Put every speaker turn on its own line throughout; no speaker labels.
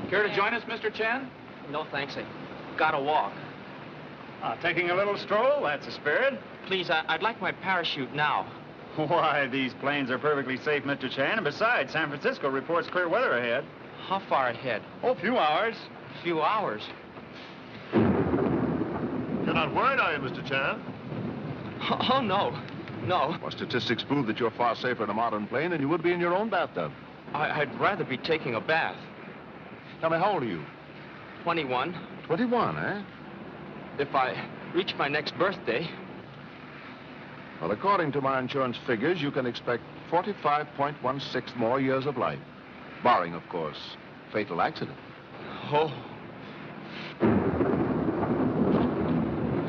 Care to join us, Mr. Chen?
No, thanks. I gotta walk.
Taking a little stroll? That's the spirit.
Please, I'd like my parachute now.
Why, these planes are perfectly safe, Mr. Chan. And besides, San Francisco reports clear weather ahead.
How far ahead?
Oh, a few hours.
A few hours.
You're not worried, are you, Mr. Chan?
Oh, no. No.
Well, statistics prove that you're far safer in a modern plane than you would be in your own bathtub.
I'd rather be taking a bath.
Tell me, how old are you?
21.
21, eh?
If I reach my next birthday.
Well, according to my insurance figures, you can expect 45.16 more years of life. Barring, of course, fatal accident.
Oh.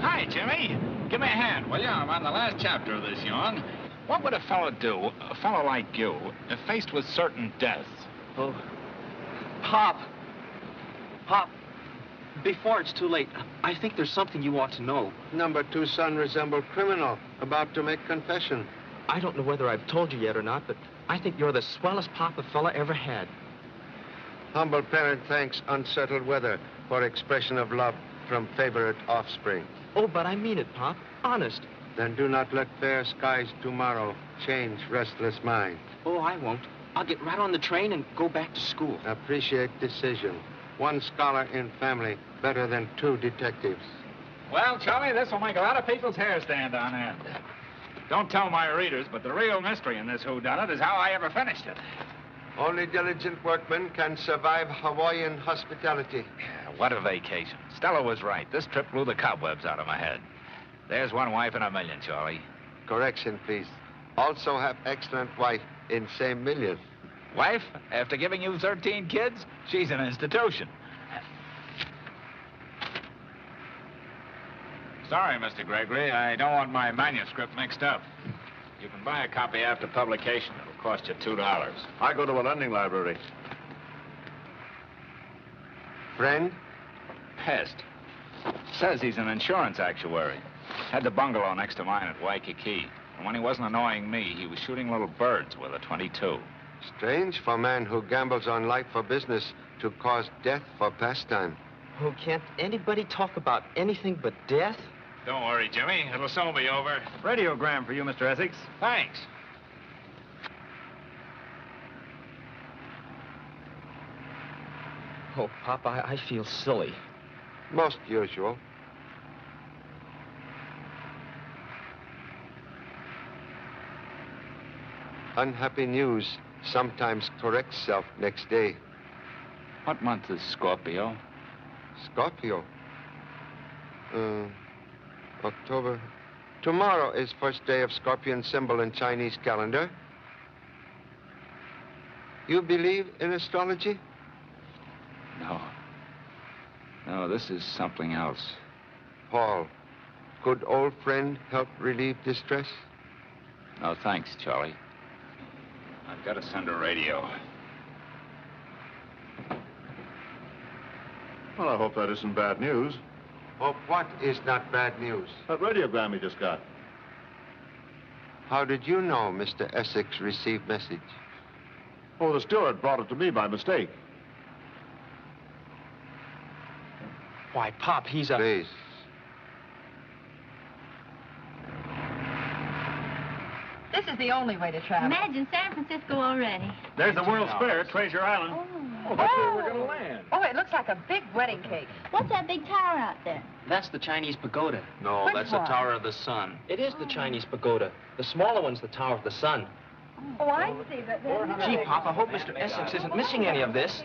Hi, Jimmy. Give me a hand, will you? I'm on the last chapter of this yarn. What would a fellow do, a fellow like you, if faced with certain death?
Oh. Pop. Pop. Before it's too late, I think there's something you ought to know.
Number 2 son resembled criminal, about to make confession.
I don't know whether I've told you yet or not, but I think you're the swellest pop a fella ever had.
Humble parent thanks unsettled weather for expression of love from favorite offspring.
Oh, but I mean it, Pop. Honest.
Then do not let fair skies tomorrow change restless mind.
Oh, I won't. I'll get right on the train and go back to school.
Appreciate decision. 1 scholar in family, better than 2 detectives.
Well, Charlie, this will make a lot of people's hair stand on end. Don't tell my readers, but the real mystery in this whodunit is how I ever finished it.
Only diligent workmen can survive Hawaiian hospitality.
What a vacation. Stella was right. This trip blew the cobwebs out of my head. There's one wife in a million, Charlie.
Correction, please. Also have excellent wife in same million.
Wife, after giving you 13 kids, she's an institution. Sorry, Mr. Gregory. I don't want my manuscript mixed up. You can buy a copy after publication. It'll cost you $2.
I go to a lending library.
Friend?
Pest. Says he's an insurance actuary. Had the bungalow next to mine at Waikiki. And when he wasn't annoying me, he was shooting little birds with a .22.
Strange for a man who gambles on life for business to cause death for pastime.
Oh, can't anybody talk about anything but death?
Don't worry, Jimmy. It'll soon be over.
Radiogram for you, Mr. Essex.
Thanks.
Oh, Pop, I feel silly.
Most usual. Unhappy news sometimes corrects self next day.
What month is Scorpio?
Scorpio? October. Tomorrow is first day of Scorpion symbol in Chinese calendar. You believe in astrology?
No. No, this is something else.
Paul, could old friend help relieve distress?
No, thanks, Charlie. I've got to send a radio.
Well, I hope that isn't bad news.
Oh, what is not bad news?
That radiogram you just got.
How did you know Mr. Essex received message?
Oh, the steward brought it to me by mistake.
Why, Pop, he's a...
Please.
This is the only way to travel.
Imagine San Francisco already.
There's the World's Fair at Treasure Island.
Oh, that's where we're going to land.
Oh, it looks like a big wedding cake.
What's that big tower out there?
That's the Chinese pagoda. No,
Which
that's
one?
the Tower of the Sun. It is the Chinese pagoda. The smaller one's the Tower of the Sun.
Oh, I see, but
Gee, Pop, I hope Mr. Essex isn't missing any of this.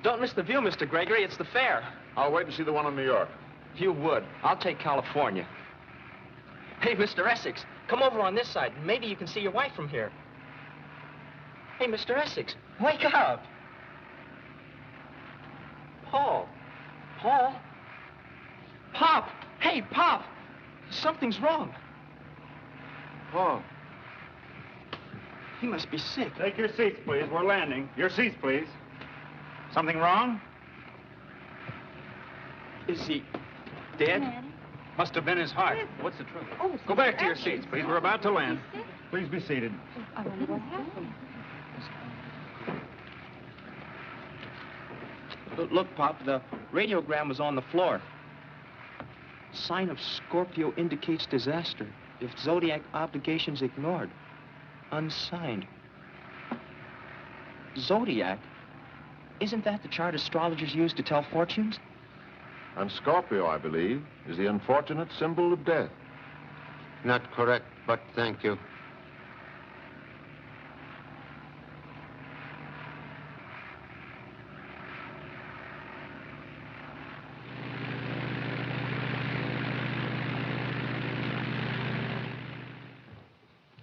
Don't miss the view, Mr. Gregory. It's the fair.
I'll wait and see the one in New York.
You would. I'll take California. Hey, Mr. Essex, come over on this side. Maybe you can see your wife from here. Hey, Mr. Essex, wake up. Paul. Paul? Pop! Hey, Pop! Something's wrong.
Paul.
He must be sick.
Take your seats, please. We're landing. Your seats, please. Something wrong?
Is he dead?
Must have been his heart. What's the trouble? Go back to your seats, please. We're about to land. Please be seated.
I wonder what happened.
Look, Pop, the radiogram was on the floor. Sign of Scorpio indicates disaster if zodiac obligations ignored. Unsigned. Zodiac? Isn't that the chart astrologers use to tell fortunes?
And Scorpio, I believe, is the unfortunate symbol of death.
Not correct, but thank you.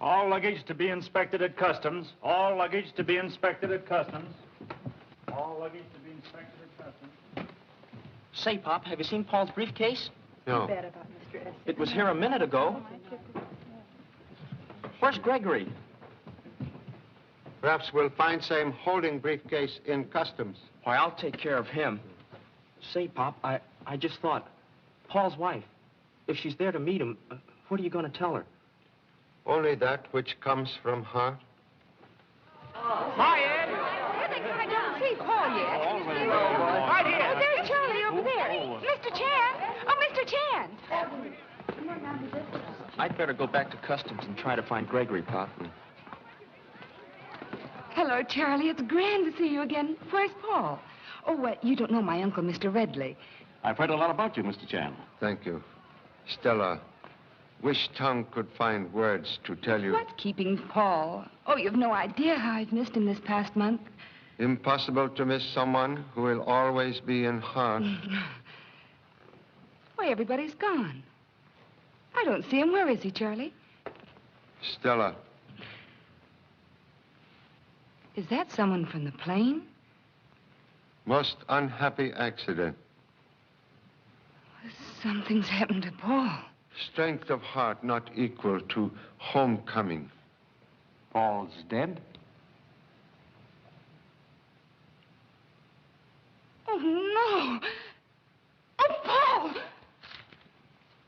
All luggage to be inspected at customs. All luggage to be inspected at customs. All luggage to be inspected at customs.
Say, Pop, have you seen Paul's briefcase?
No.
Bad about Mr. Essex.
It was here a minute ago. Where's Gregory?
Perhaps we'll find same holding briefcase in customs.
Why, I'll take care of him. Say, Pop, I just thought, Paul's wife, if she's there to meet him, what are you going to tell her?
Only that which comes from heart.
Hi, Ed. I don't see Paul yet.
Right here.
Oh, there's Charlie over there. Mr. Chan. Oh, Mr. Chan.
I'd better go back to customs and try to find Gregory, Pop.
Hello, Charlie. It's grand to see you again. Where's Paul? Oh, you don't know my uncle, Mr. Redley.
I've heard a lot about you, Mr. Chan.
Thank you. Stella, wish tongue could find words to tell you.
What's keeping Paul? Oh, you've no idea how I've missed him this past month.
Impossible to miss someone who will always be in heart.
Why, everybody's gone. I don't see him. Where is he, Charlie?
Stella,
Is that someone from the plane?
most unhappy accident.
Something's happened to Paul.
Strength of heart not equal to homecoming.
Paul's dead?
Oh, no. Oh, Paul!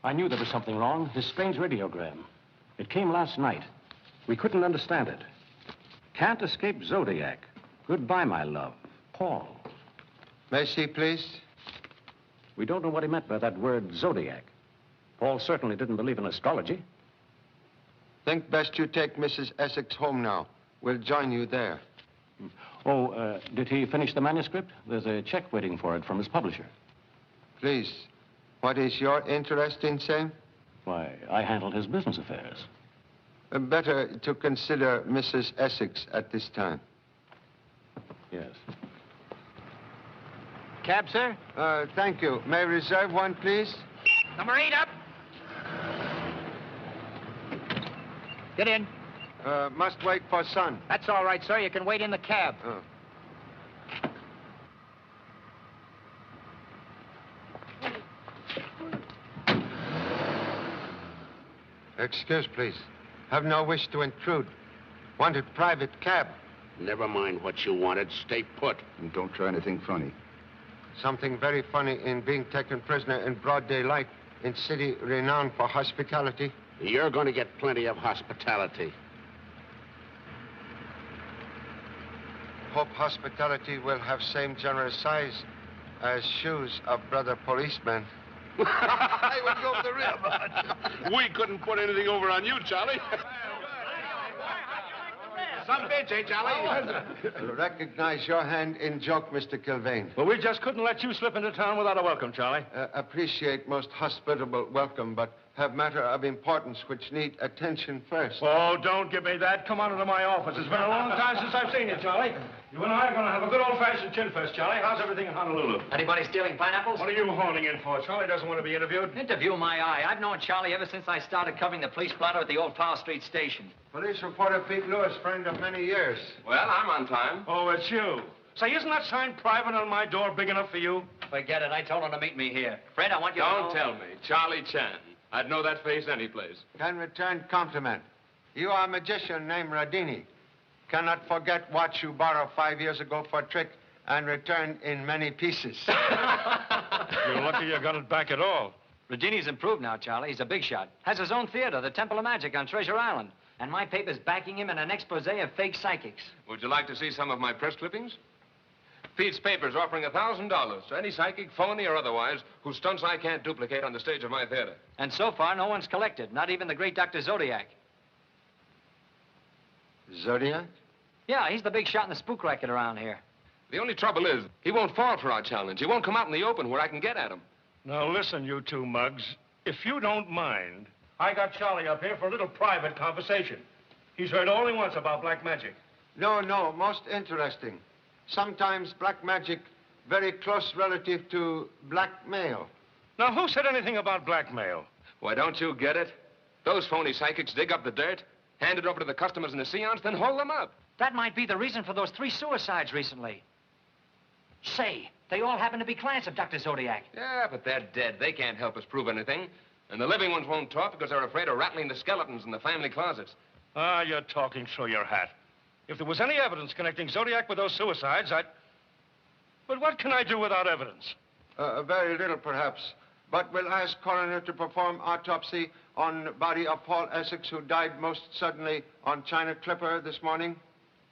I knew there was something wrong. This strange radiogram. It came last night. We couldn't understand it. Can't escape Zodiac. Goodbye, my love. Paul.
May I see, please?
We don't know what he meant by that word Zodiac. Paul certainly didn't believe in astrology.
Think best you take Mrs. Essex home now. We'll join you there.
Oh, did he finish the manuscript? There's a check waiting for it from his publisher.
Please, what is your interest in same?
Why, I handled his business affairs.
Better to consider Mrs. Essex at this time.
Yes.
Cab, sir?
Thank you. May I reserve one, please?
Number 8 up. Get in.
Must wait for son.
That's all right, sir. You can wait in the cab.
Oh. Excuse, please. Have no wish to intrude. Wanted private cab.
Never mind what you wanted. Stay put.
And don't try anything funny.
Something very funny in being taken prisoner in broad daylight in city renowned for hospitality.
You're going to get plenty of hospitality.
Hope hospitality will have same generous size as shoes of brother policeman.
I would go the real. We couldn't put anything over on you, Charlie. Some bitch, eh, Charlie?
Recognize your hand in joke, Mr. Kilvane.
Well, we just couldn't let you slip into town without a welcome, Charlie.
Appreciate most hospitable welcome, but have matter of importance which need attention first.
Oh, don't give me that. Come on into my office. It's been a long time since I've seen you, Charlie. You and I are going to have a good old-fashioned chin fest, Charlie. How's everything in Honolulu?
Anybody stealing pineapples?
What are you honing in for? Charlie doesn't want to be interviewed.
Interview my eye. I've known Charlie ever since I started covering the police blotter at the old Powell Street station.
Police reporter Pete Lewis, friend of many years.
Well, I'm on time.
Oh, it's you. Say, isn't that sign private on my door big enough for you?
Forget it. I told him to meet me here. Fred, I want you
Don't
to know...
tell me. Charlie Chan. I'd know that face any place.
Can return compliment. You are a magician named Radini. Cannot forget what you borrowed 5 years ago for trick and return in many pieces.
You're lucky you got it back at all.
Regini's improved now, Charlie. He's a big shot. Has his own theater, the Temple of Magic on Treasure Island.
And my paper's backing him in an expose of fake psychics.
Would you like to see some of my press clippings? Pete's paper's offering $1,000 to any psychic, phony or otherwise, whose stunts I can't duplicate on the stage of my theater.
And so far, no one's collected, not even the great Dr. Zodiac.
Zodiac?
Yeah, he's the big shot in the spook racket around here.
The only trouble is, he won't fall for our challenge. He won't come out in the open where I can get at him.
Now, listen, you two mugs. If you don't mind, I got Charlie up here for a little private conversation. He's heard only once about black magic.
No, most interesting. Sometimes black magic very close relative to blackmail.
Now, who said anything about blackmail?
Why, don't you get it? Those phony psychics dig up the dirt, hand it over to the customers in the seance, then hold them up.
That might be the reason for those 3 suicides recently. Say, they all happen to be clients of Dr. Zodiac.
Yeah, but they're dead. They can't help us prove anything. And the living ones won't talk because they're afraid of rattling the skeletons in the family closets.
Ah, you're talking through your hat. If there was any evidence connecting Zodiac with those suicides, I'd... But what can I do without evidence?
Very little, perhaps. But we'll ask coroner to perform autopsy on body of Paul Essex, who died most suddenly on China Clipper this morning.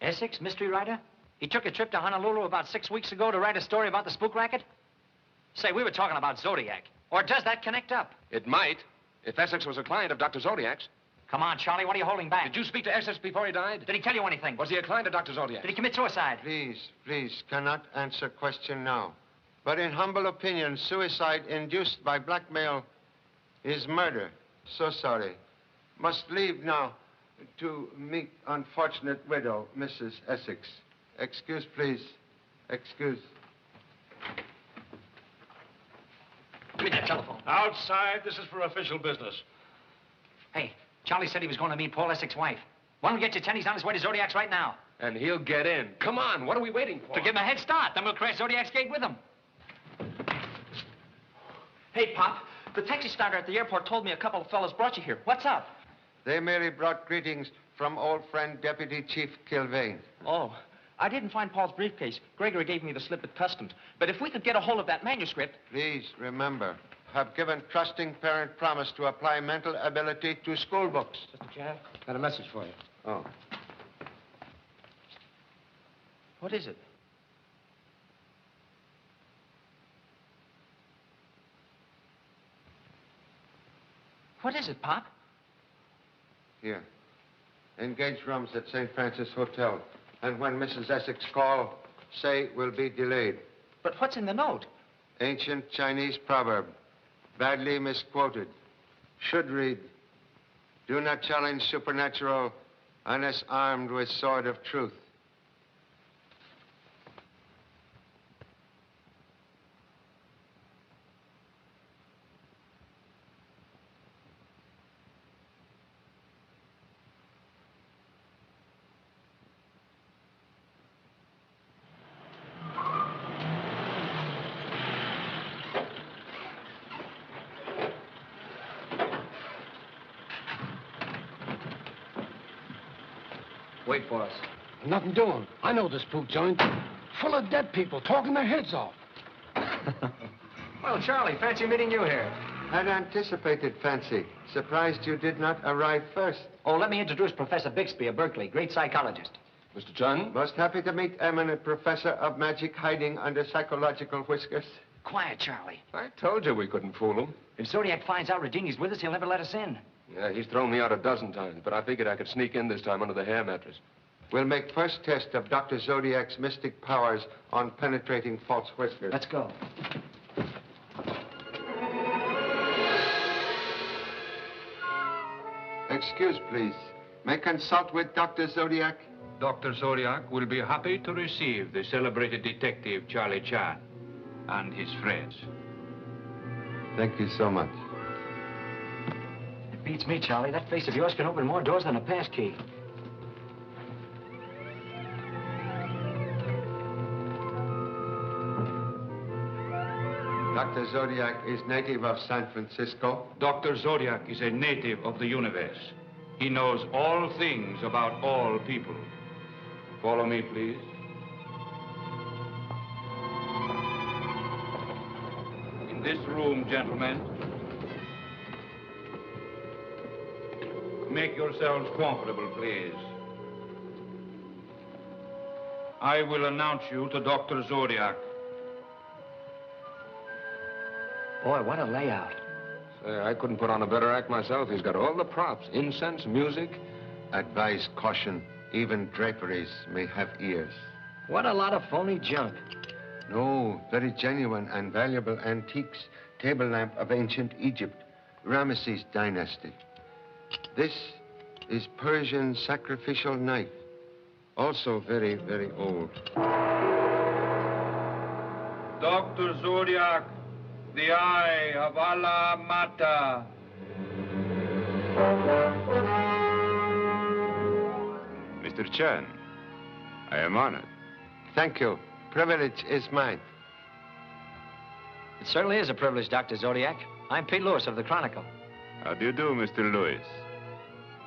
Essex, mystery writer? He took a trip to Honolulu about 6 weeks ago to write a story about the spook racket? Say, we were talking about Zodiac. Or does that connect up?
It might, if Essex was a client of Dr. Zodiac's.
Come on, Charlie, what are you holding back?
Did you speak to Essex before he died?
Did he tell you anything?
Was he a client of Dr. Zodiac?
Did he commit suicide?
Please, cannot answer question now. But in humble opinion, suicide induced by blackmail is murder. So sorry. Must leave now to meet unfortunate widow, Mrs. Essex. Excuse, please. Excuse.
Give me that telephone.
Outside, this is for official business.
Hey, Charlie said he was going to meet Paul Essex's wife. Why don't we get your 10? He's on his way to Zodiac's right now.
And he'll get in. Come on, what are we waiting for?
To give him a head start. Then we'll crash Zodiac's gate with him.
Hey, Pop, the taxi starter at the airport told me a couple of fellas brought you here. What's up?
They merely brought greetings from old friend Deputy Chief Kilvane.
Oh, I didn't find Paul's briefcase. Gregory gave me the slip at customs. But if we could get a hold of that manuscript...
Please remember, have given trusting parent promise to apply mental ability to school books.
Mr. Chan, got a message for you.
Oh.
What is it? What is it, Pop?
Here. Engage rooms at St. Francis Hotel. And when Mrs. Essex call, say we'll be delayed.
But what's in the note?
Ancient Chinese proverb, badly misquoted. Should read, do not challenge supernatural unless armed with sword of truth.
Wait for us.
Nothing doing. I know this spook joint. Full of dead people talking their heads off.
Well, Charlie, fancy meeting you here.
Had anticipated fancy. Surprised you did not arrive first.
Oh, let me introduce Professor Bixby of Berkeley, great psychologist.
Mr. Chun?
Most happy to meet eminent professor of magic hiding under psychological whiskers.
Quiet, Charlie.
I told you we couldn't fool him.
If Zodiac finds out Regini's with us, he'll never let us in.
Yeah, he's thrown me out a dozen times, but I figured I could sneak in this time under the hair mattress.
We'll make first test of Dr. Zodiac's mystic powers on penetrating false whiskers.
Let's go.
Excuse, please. May consult with Dr. Zodiac?
Dr. Zodiac will be happy to receive the celebrated detective Charlie Chan and his friends.
Thank you so much.
It beats me, Charlie. That face of yours can open more doors than a pass key.
Dr. Zodiac is native of San Francisco.
Dr. Zodiac is a native of the universe. He knows all things about all people. Follow me, please. In this room, gentlemen. Make yourselves comfortable, please. I will announce you to Dr. Zodiac.
Boy, what a layout.
Say, I couldn't put on a better act myself. He's got all the props, incense, music.
Advise caution. Even draperies may have ears.
What a lot of phony junk.
No, very genuine and valuable antiques. Table lamp of ancient Egypt, Ramesses dynasty. This is Persian sacrificial knife. Also very, very old.
Dr. Zodiac, the eye of Allah Mata.
Mr. Chan, I am honored.
Thank you. Privilege is mine.
It certainly is a privilege, Dr. Zodiac. I'm Pete Lewis of the Chronicle.
How do you do, Mr. Lewis?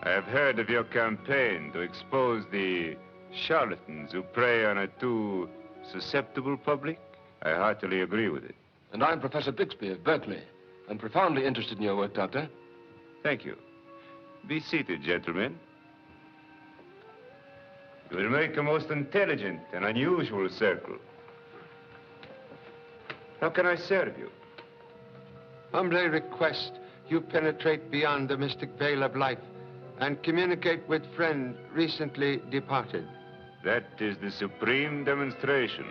I have heard of your campaign to expose the charlatans who prey on a too susceptible public. I heartily agree with it.
And I'm Professor Bixby of Berkeley. I'm profoundly interested in your work, Doctor.
Thank you. Be seated, gentlemen. You will make a most intelligent and unusual circle. How can I serve you?
Humbly request you penetrate beyond the mystic veil of life and communicate with friend recently departed.
That is the supreme demonstration.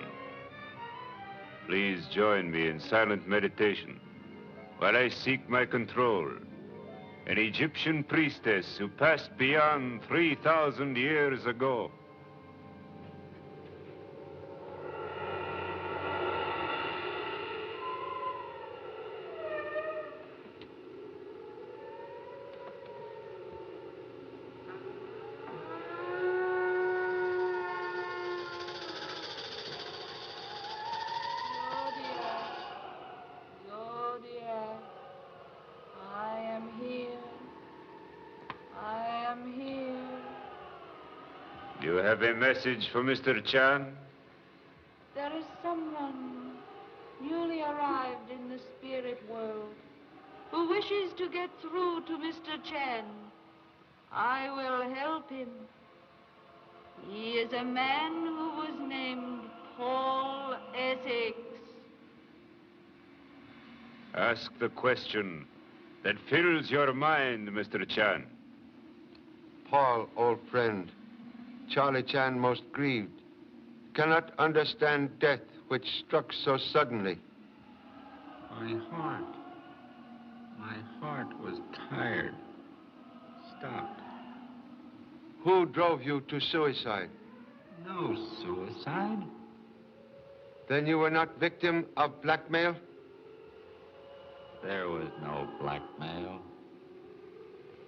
Please join me in silent meditation while I seek my control. An Egyptian priestess who passed beyond 3,000 years ago. You have a message for Mr. Chan?
There is someone newly arrived in the spirit world who wishes to get through to Mr. Chan. I will help him. He is a man who was named Paul Essex.
Ask the question that fills your mind, Mr. Chan.
Paul, old friend. Charlie Chan most grieved. Cannot understand death which struck so suddenly.
My heart was tired. Stopped.
Who drove you to suicide?
No suicide.
Then you were not victim of blackmail?
There was no blackmail.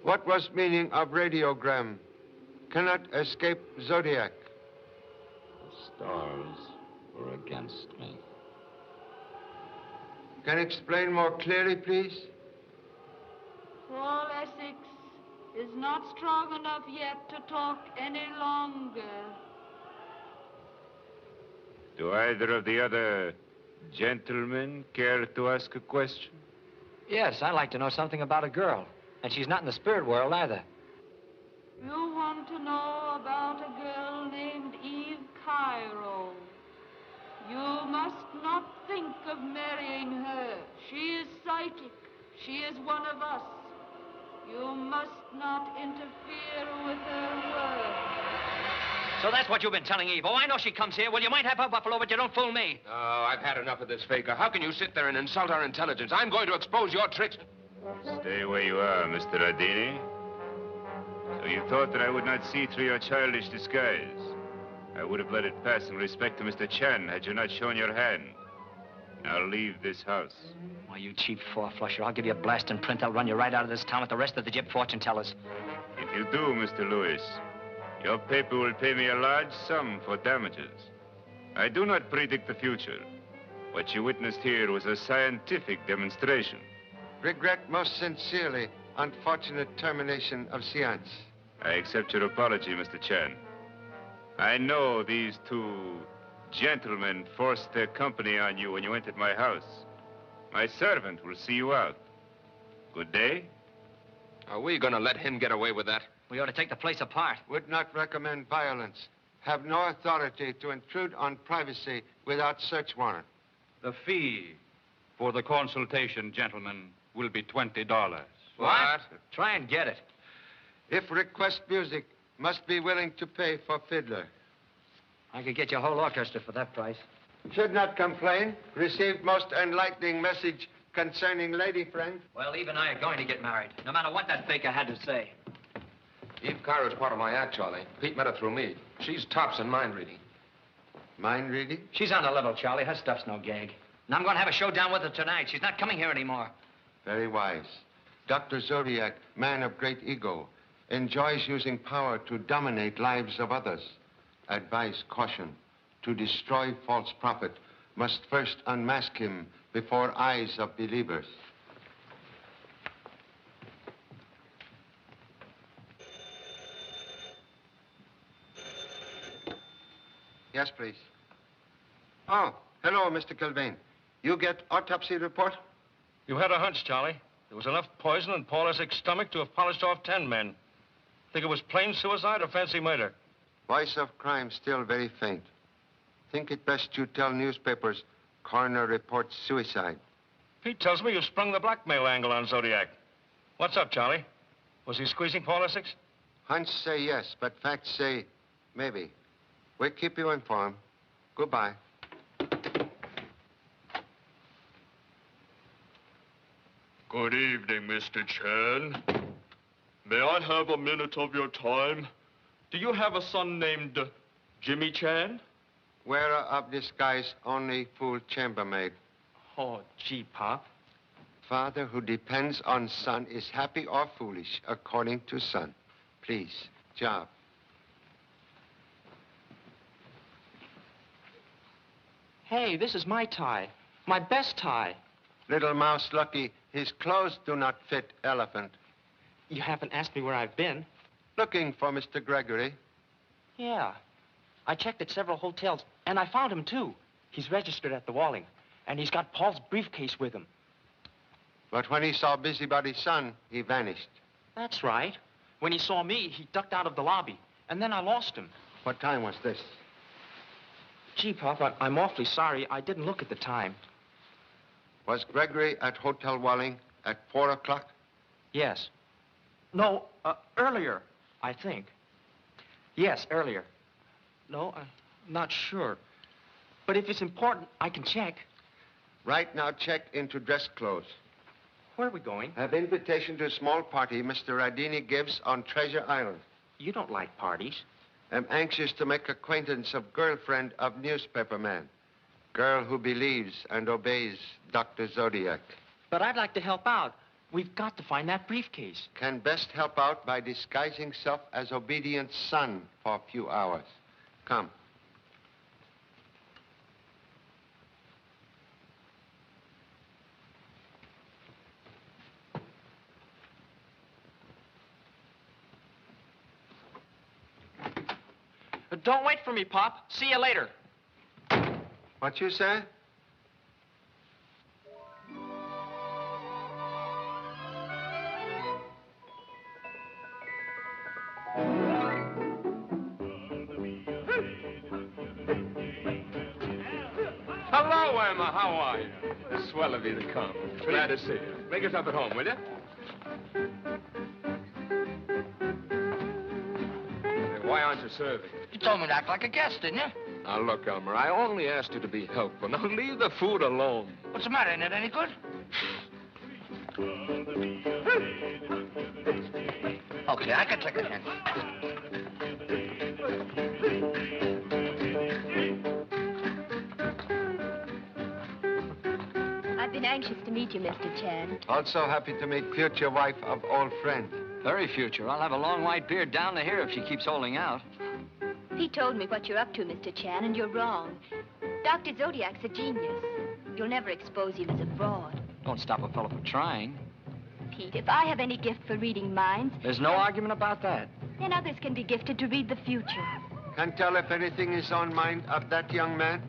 What was meaning of radiogram? Cannot escape Zodiac.
The stars were against me.
Can you explain more clearly, please?
Paul Essex is not strong enough yet to talk any longer.
Do either of the other gentlemen care to ask a question?
Yes, I'd like to know something about a girl. And she's not in the spirit world either.
You want to know about a girl named Eve Cairo. You must not think of marrying her. She is psychic. She is one of us. You must not interfere with her work.
So that's what you've been telling Eve. Oh, I know she comes here. Well, you might have her buffalo, but you don't fool me.
Oh, I've had enough of this, Faker. How can you sit there and insult our intelligence? I'm going to expose your tricks.
Stay where you are, Mr. Adini. So you thought that I would not see through your childish disguise. I would have let it pass in respect to Mr. Chan had you not shown your hand. Now leave this house.
Why, you cheap four-flusher, I'll give you a blasting print. I'll run you right out of this town with the rest of the gyp fortune tellers.
If you do, Mr. Lewis, your paper will pay me a large sum for damages. I do not predict the future. What you witnessed here was a scientific demonstration.
Regret most sincerely unfortunate termination of seance.
I accept your apology, Mr. Chan. I know these two gentlemen forced their company on you when you entered my house. My servant will see you out. Good day.
Are we going to let him get away with that?
We ought to take the place apart.
Would not recommend violence. Have no authority to intrude on privacy without search warrant.
The fee for the consultation, gentlemen, will be $20.
What? Try and get it.
If request music, must be willing to pay for fiddler.
I could get your whole orchestra for that price.
Should not complain. Received most enlightening message concerning lady friend.
Well, Eve and I are going to get married, no matter what that baker had to say.
Eve Cairo's part of my act, Charlie. Pete met her through me. She's tops in mind reading.
Mind reading?
She's on the level, Charlie. Her stuff's no gag. And I'm going to have a showdown with her tonight. She's not coming here anymore.
Very wise. Dr. Zodiac, man of great ego, enjoys using power to dominate lives of others. Advise caution. To destroy false prophet, must first unmask him before eyes of believers. Yes, please. Oh, hello, Mr. Kilvain. You get autopsy report?
You had a hunch, Charlie. There was enough poison in Paul Essex's stomach to have polished off 10 men. Think it was plain suicide or fancy murder?
Voice of crime still very faint. Think it best you tell newspapers coroner reports suicide.
Pete tells me you sprung the blackmail angle on Zodiac. What's up, Charlie? Was he squeezing Paul Essex?
Hunch say yes, but facts say maybe. We'll keep you informed. Goodbye.
Good evening, Mr. Chan. May I have a minute of your time? Do you have a son named Jimmy Chan?
Wearer of disguise, only fool chambermaid.
Oh, gee, Pop.
Father who depends on son is happy or foolish, according to son. Please, job.
Hey, this is my tie. My best tie.
Little mouse lucky, his clothes do not fit elephant.
You haven't asked me where I've been.
Looking for Mr. Gregory.
Yeah. I checked at several hotels, and I found him, too. He's registered at the Walling, and he's got Paul's briefcase with him.
But when he saw Busybody's son, he vanished.
That's right. When he saw me, he ducked out of the lobby, and then I lost him.
What time was this?
Gee, Pop, I'm awfully sorry. I didn't look at the time.
Was Gregory at Hotel Walling at 4 o'clock?
Yes. No, earlier, I think. Yes, earlier. No, I'm not sure. But if it's important, I can check.
Right now, check into dress clothes.
Where are we going?
Have invitation to a small party Mr. Radini gives on Treasure Island.
You don't like parties.
I'm anxious to make acquaintance of girlfriend of newspaper man. Girl who believes and obeys Dr. Zodiac.
But I'd like to help out. We've got to find that briefcase.
Can best help out by disguising self as obedient son for a few hours. Come.
Don't wait for me, Pop. See you later.
What you say?
Hello, Emma. How are you? It's swell of you to come. Glad to see you. Make yourself at home, will you? Hey, why aren't you serving?
You told me to act like a guest, didn't you?
Now, look, Elmer, I only asked you to be helpful. Now, leave the food alone.
What's the matter? Ain't it any good? Okay, I can take a hint.
I've been anxious to meet you, Mr. Chan.
Also happy to meet future wife of old friend.
Very future. I'll have a long white beard down to here if she keeps holding out.
He told me what you're up to, Mr. Chan, and you're wrong. Dr. Zodiac's a genius. You'll never expose him as a fraud.
Don't stop a fellow from trying.
Pete, if I have any gift for reading minds...
There's no argument about that.
Then others can be gifted to read the future.
Can tell if anything is on mind of that young man?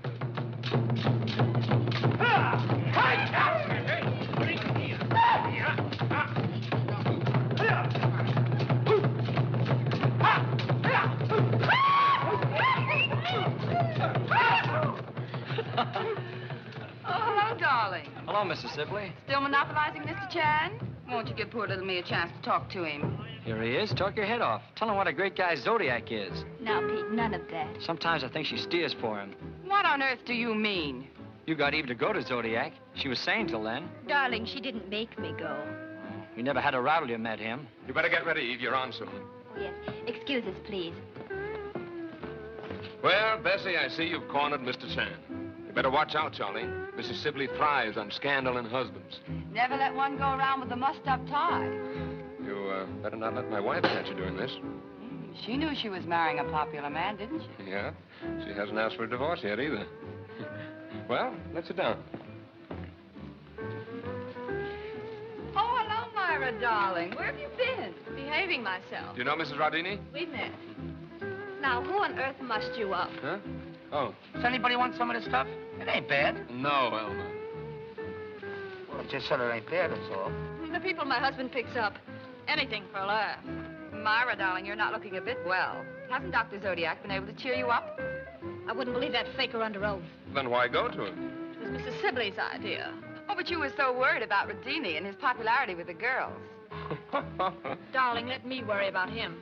darling.
Hello, Mrs. Sibley.
Still monopolizing Mr. Chan? Won't you give poor little me a chance to talk to him?
Here he is. Talk your head off. Tell him what a great guy Zodiac is.
Now, Pete, none of that.
Sometimes I think she steers for him.
What on earth do you mean?
You got Eve to go to Zodiac. She was sane till then.
Darling, she didn't make me go.
You never had a row till you met him.
You better get ready, Eve. You're on soon.
Oh, yes. Excuse us, please.
Well, Bessie, I see you've cornered Mr. Chan. You better watch out, Charlie. Mrs. Sibley thrives on scandal and husbands.
Never let one go around with a mussed-up tie.
You better not let my wife catch you doing this.
She knew she was marrying a popular man, didn't she?
Yeah? She hasn't asked for a divorce yet, either. Well, let's sit down.
Oh, hello, Myra, darling. Where have you been?
Behaving myself.
Do you know Mrs. Rodini?
We met. Now, who on earth mussed you up?
Huh? Oh.
Does anybody want some of this stuff? It ain't bad.
No, Elma.
Well, just said it ain't bad, that's all.
The people my husband picks up. Anything for a laugh.
Myra, darling, you're not looking a bit well. Hasn't Dr. Zodiac been able to cheer you up?
I wouldn't believe that faker under oath.
Then why go to him?
It was Mrs. Sibley's idea.
Oh, but you were so worried about Rodini and his popularity with the girls.
Darling, let me worry about him.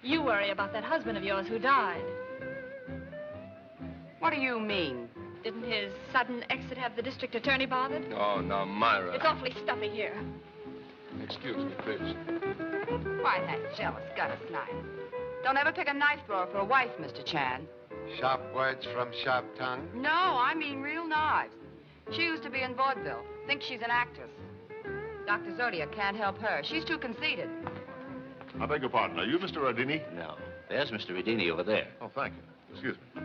You worry about that husband of yours who died.
What do you mean?
Didn't his sudden exit have the district attorney bothered?
Oh, now, Myra.
It's awfully stuffy here.
Excuse me, please.
Why, that jealous gutter snipe. Don't ever pick a knife thrower for a wife, Mr. Chan.
Sharp words from sharp tongue.
No, I mean real knives. She used to be in vaudeville. Thinks she's an actress. Dr. Zodiac can't help her. She's too conceited.
I beg your pardon. Are you Mr. Rodini?
No. There's Mr. Rodini over there.
Oh, thank you. Excuse me.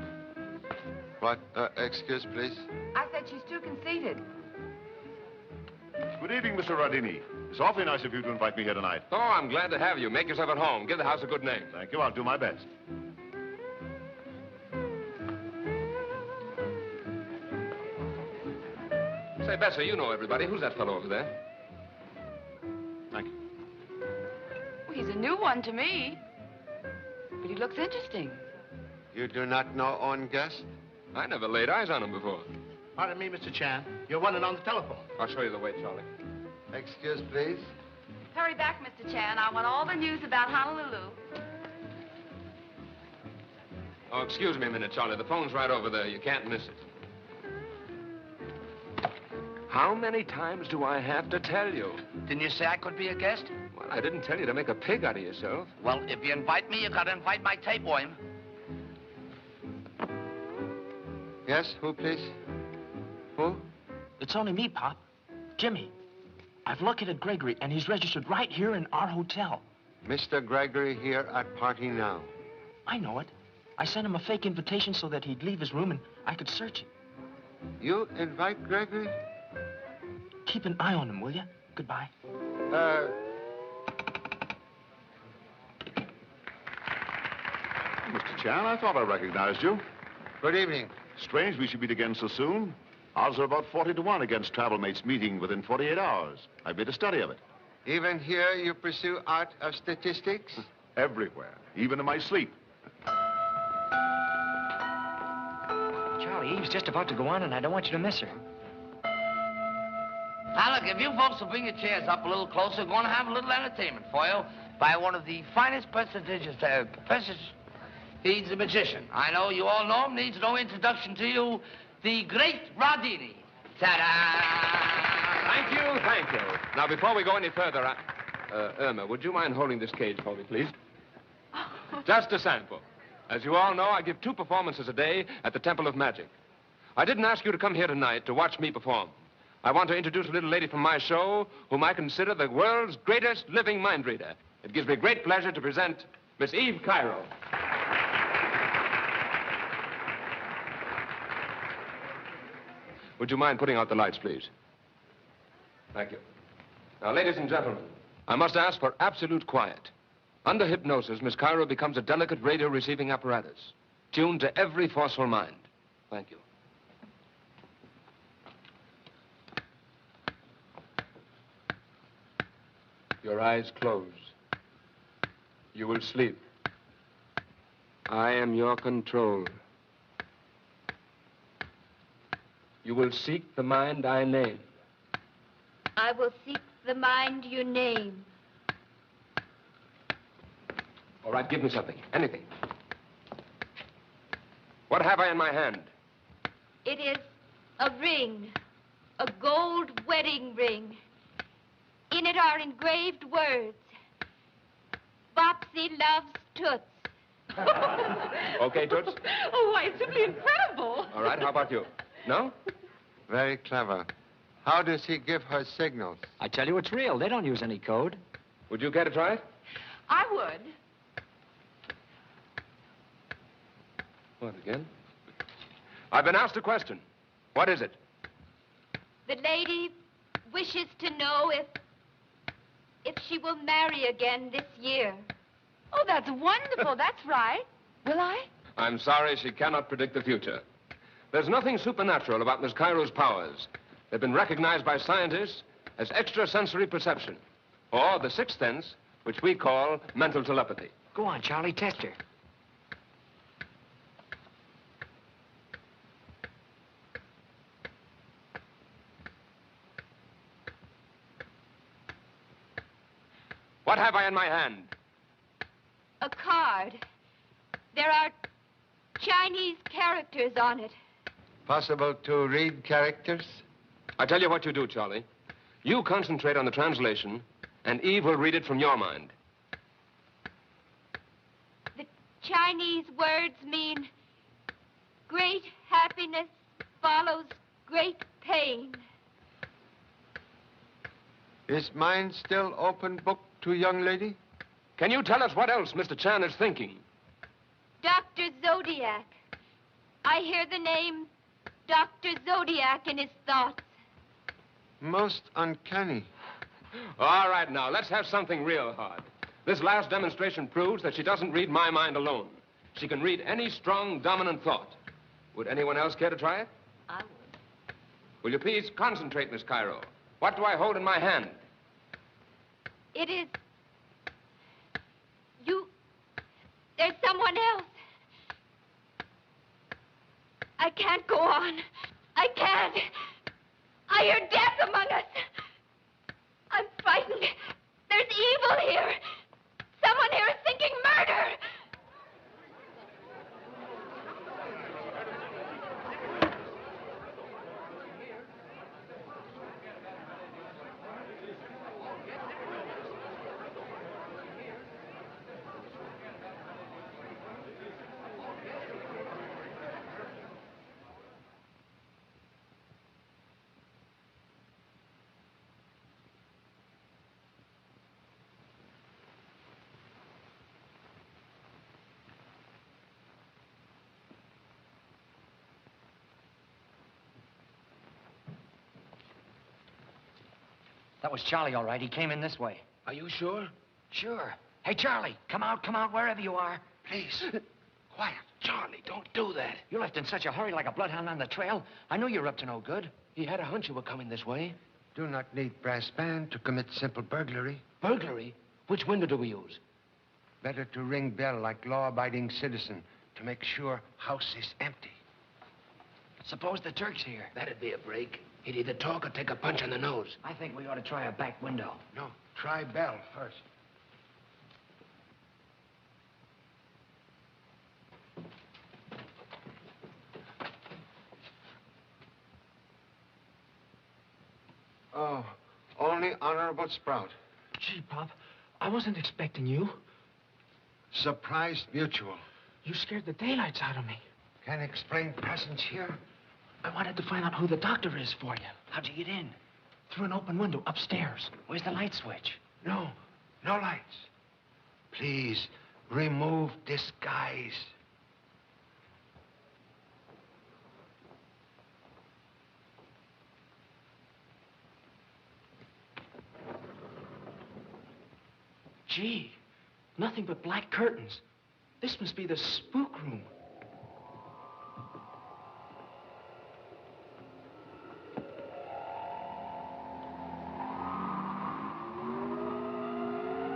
What? Excuse, please?
I said she's too conceited.
Good evening, Mr. Rodini. It's awfully nice of you to invite me here tonight.
Oh, I'm glad to have you. Make yourself at home. Give the house a good name.
Thank you. I'll do my best.
Say, Bessie, you know everybody. Who's that fellow over there?
Thank you.
Well, he's a new one to me. But he looks interesting.
You do not know own guest?
I never laid eyes on him before.
Pardon me, Mr. Chan. You're wanted on the telephone.
I'll show you the way, Charlie.
Excuse, please.
Hurry back, Mr. Chan. I want all the news about Honolulu.
Oh, excuse me a minute, Charlie. The phone's right over there. You can't miss it. How many times do I have to tell you?
Didn't you say I could be a guest?
Well, I didn't tell you to make a pig out of yourself.
Well, if you invite me, you gotta invite my tapeworm.
Yes, who, please? Who?
It's only me, Pop. Jimmy. I've located Gregory, and he's registered right here in our hotel.
Mr. Gregory here at party now.
I know it. I sent him a fake invitation so that he'd leave his room and I could search it.
You invite Gregory?
Keep an eye on him, will you? Goodbye.
Mr. Chan, I thought I recognized you.
Good evening.
Strange we should meet again so soon. Odds are about 40 to 1 against travel mates meeting within 48 hours. I've made a study of it.
Even here you pursue art of statistics?
Everywhere, even in my sleep.
Charlie, Eve's just about to go on, and I don't want you to miss her.
Now, look, if you folks will bring your chairs up a little closer, we're going to have a little entertainment for you by one of the finest prestigious professors. He's a magician. I know you all know him. Needs no introduction to you. The great Rodini. Ta-da!
Thank you, thank you. Now, before we go any further, Irma, would you mind holding this cage for me, please? Just a sample. As you all know, I give 2 performances a day at the Temple of Magic. I didn't ask you to come here tonight to watch me perform. I want to introduce a little lady from my show whom I consider the world's greatest living mind reader. It gives me great pleasure to present Miss Eve Cairo. Would you mind putting out the lights, please? Thank you. Now, ladies and gentlemen, I must ask for absolute quiet. Under hypnosis, Miss Cairo becomes a delicate radio receiving apparatus, tuned to every forceful mind. Thank you. Your eyes close. You will sleep. I am your control. You will seek the mind I name.
I will seek the mind you name.
All right, give me something. Anything. What have I in my hand?
It is a ring, a gold wedding ring. In it are engraved words. Bopsy loves Toots.
Okay, Toots.
Oh, why, it's simply incredible.
All right, how about you? No?
Very clever. How does he give her signals?
I tell you, it's real. They don't use any code.
Would you care to try it?
I would.
What, again? I've been asked a question. What is it?
The lady wishes to know if she will marry again this year.
Oh, that's wonderful. That's right. Will I?
I'm sorry she cannot predict the future. There's nothing supernatural about Miss Cairo's powers. They've been recognized by scientists as extrasensory perception, or the sixth sense, which we call mental telepathy.
Go on, Charlie, test her.
What have I in my hand?
A card. There are Chinese characters on it.
Possible to read characters?
I tell you what you do, Charlie. You concentrate on the translation, and Eve will read it from your mind.
The Chinese words mean great happiness follows great pain.
Is mine still open book to young lady?
Can you tell us what else Mr. Chan is thinking?
Dr. Zodiac. I hear the name Dr. Zodiac in his thoughts.
Most uncanny.
All right, now, let's have something real hard. This last demonstration proves that she doesn't read my mind alone. She can read any strong, dominant thought. Would anyone else care to try it?
I would.
Will you please concentrate, Miss Cairo? What do I hold in my hand?
It is... There's someone else. I can't go on. I can't. I hear death among us. I'm frightened. There's evil here. Someone here is thinking murder.
That was Charlie, all right. He came in this way.
Are you sure?
Sure. Hey, Charlie, come out, wherever you are.
Please. Quiet. Charlie, don't do that.
You left in such a hurry like a bloodhound on the trail. I knew you were up to no good.
He had a hunch you were coming this way.
Do not need brass band to commit simple burglary.
Burglary? Which window do we use?
Better to ring bell like law-abiding citizen to make sure house is empty.
Suppose the Turk's here.
That'd be a break. He'd either talk or take a punch on the nose.
I think we ought to try a back window.
No, try bell first. Oh, only Honorable Sprout.
Gee, Pop, I wasn't expecting you.
Surprised mutual.
You scared the daylights out of me.
Can explain presence here?
I wanted to find out who the doctor is for you. How'd you get in? Through an open window upstairs. Where's the light switch?
No, no lights. Please, remove disguise.
Gee, nothing but black curtains. This must be the spook room.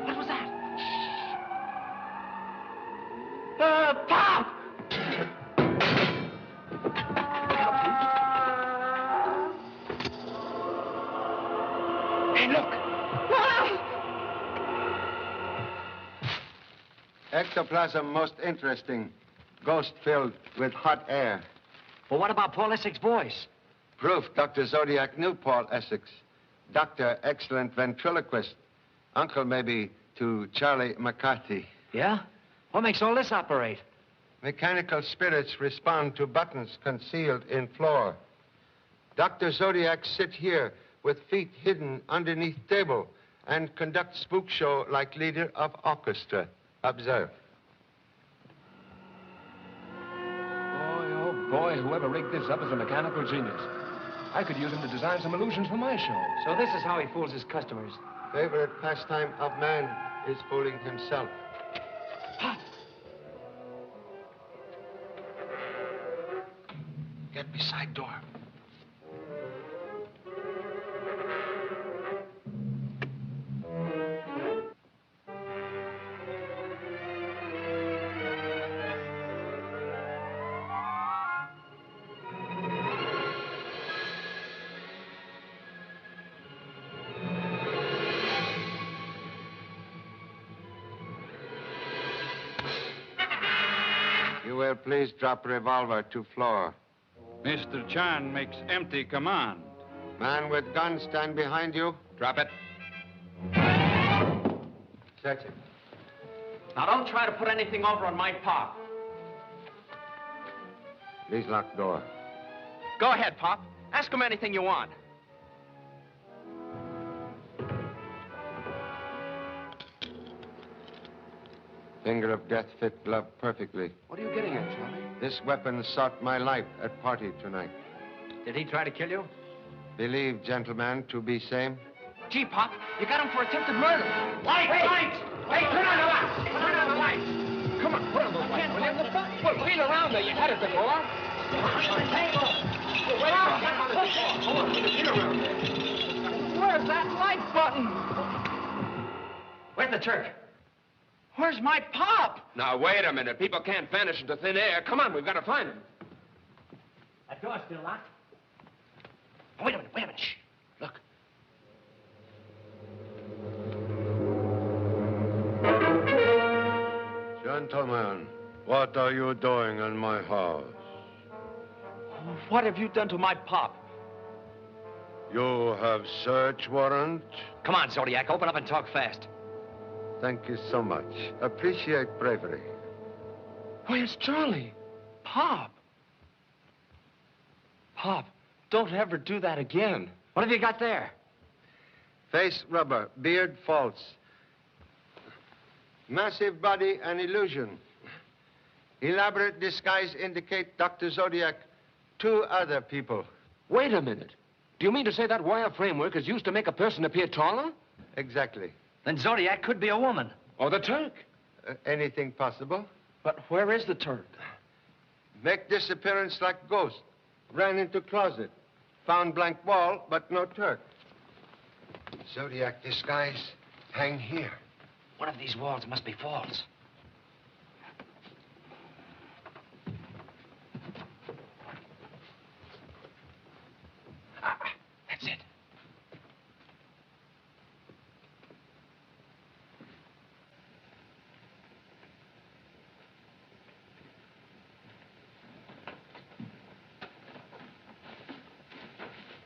What was that? Pop!
ectoplasm most interesting. Ghost filled with hot air.
Well, what about Paul Essex's voice?
Proof Dr. Zodiac knew Paul Essex. Doctor, excellent ventriloquist. Uncle, maybe, to Charlie McCarthy.
Yeah? What makes all this operate?
Mechanical spirits respond to buttons concealed in floor. Dr. Zodiac sit here with feet hidden underneath table and conduct spook show like leader of orchestra. Observe.
Oh, boy, whoever rigged this up is a mechanical genius. I could use him to design some illusions for my show.
So this is how he fools his customers.
Favorite pastime of man is fooling himself.
Get beside door.
You will please drop revolver to floor.
Mr. Chan makes empty command.
Man with gun, stand behind you.
Drop it.
Search it.
Now, don't try to put anything over on my Pop.
Please lock door.
Go ahead, Pop. Ask him anything you want.
Finger of death fit glove perfectly.
What are you getting at, Charlie?
This weapon sought my life at party tonight.
Did he try to kill you?
Believe, gentlemen, to be same.
Gee, Pop, you got him for attempted murder.
Light! Hey, turn on the lights! Turn on the lights!
Come on, put on those lights, will you? Well, feel around there. You had it before.
Where's that light button? Where's the Turk? Where's my Pop?
Now, wait a minute. People can't vanish into thin air. Come on, we've got to find him.
That door's still locked. Oh, wait a minute. Shh. Look.
Gentlemen, what are you doing in my house?
What have you done to my Pop?
You have search warrant?
Come on, Zodiac. Open up and talk fast.
Thank you so much. Appreciate bravery.
Where's Charlie? Pop. Pop, don't ever do that again.
What have you got there?
Face rubber, beard false. Massive body an illusion. Elaborate disguise indicate Dr. Zodiac, 2 other people.
Wait a minute. Do you mean to say that wire framework is used to make a person appear taller?
Exactly.
Then Zodiac could be a woman.
Or the Turk.
Anything possible?
But where is the Turk?
Make disappearance like ghost. Ran into closet. Found blank wall, but no Turk. Zodiac disguise, hang here.
One of these walls must be false. That's it.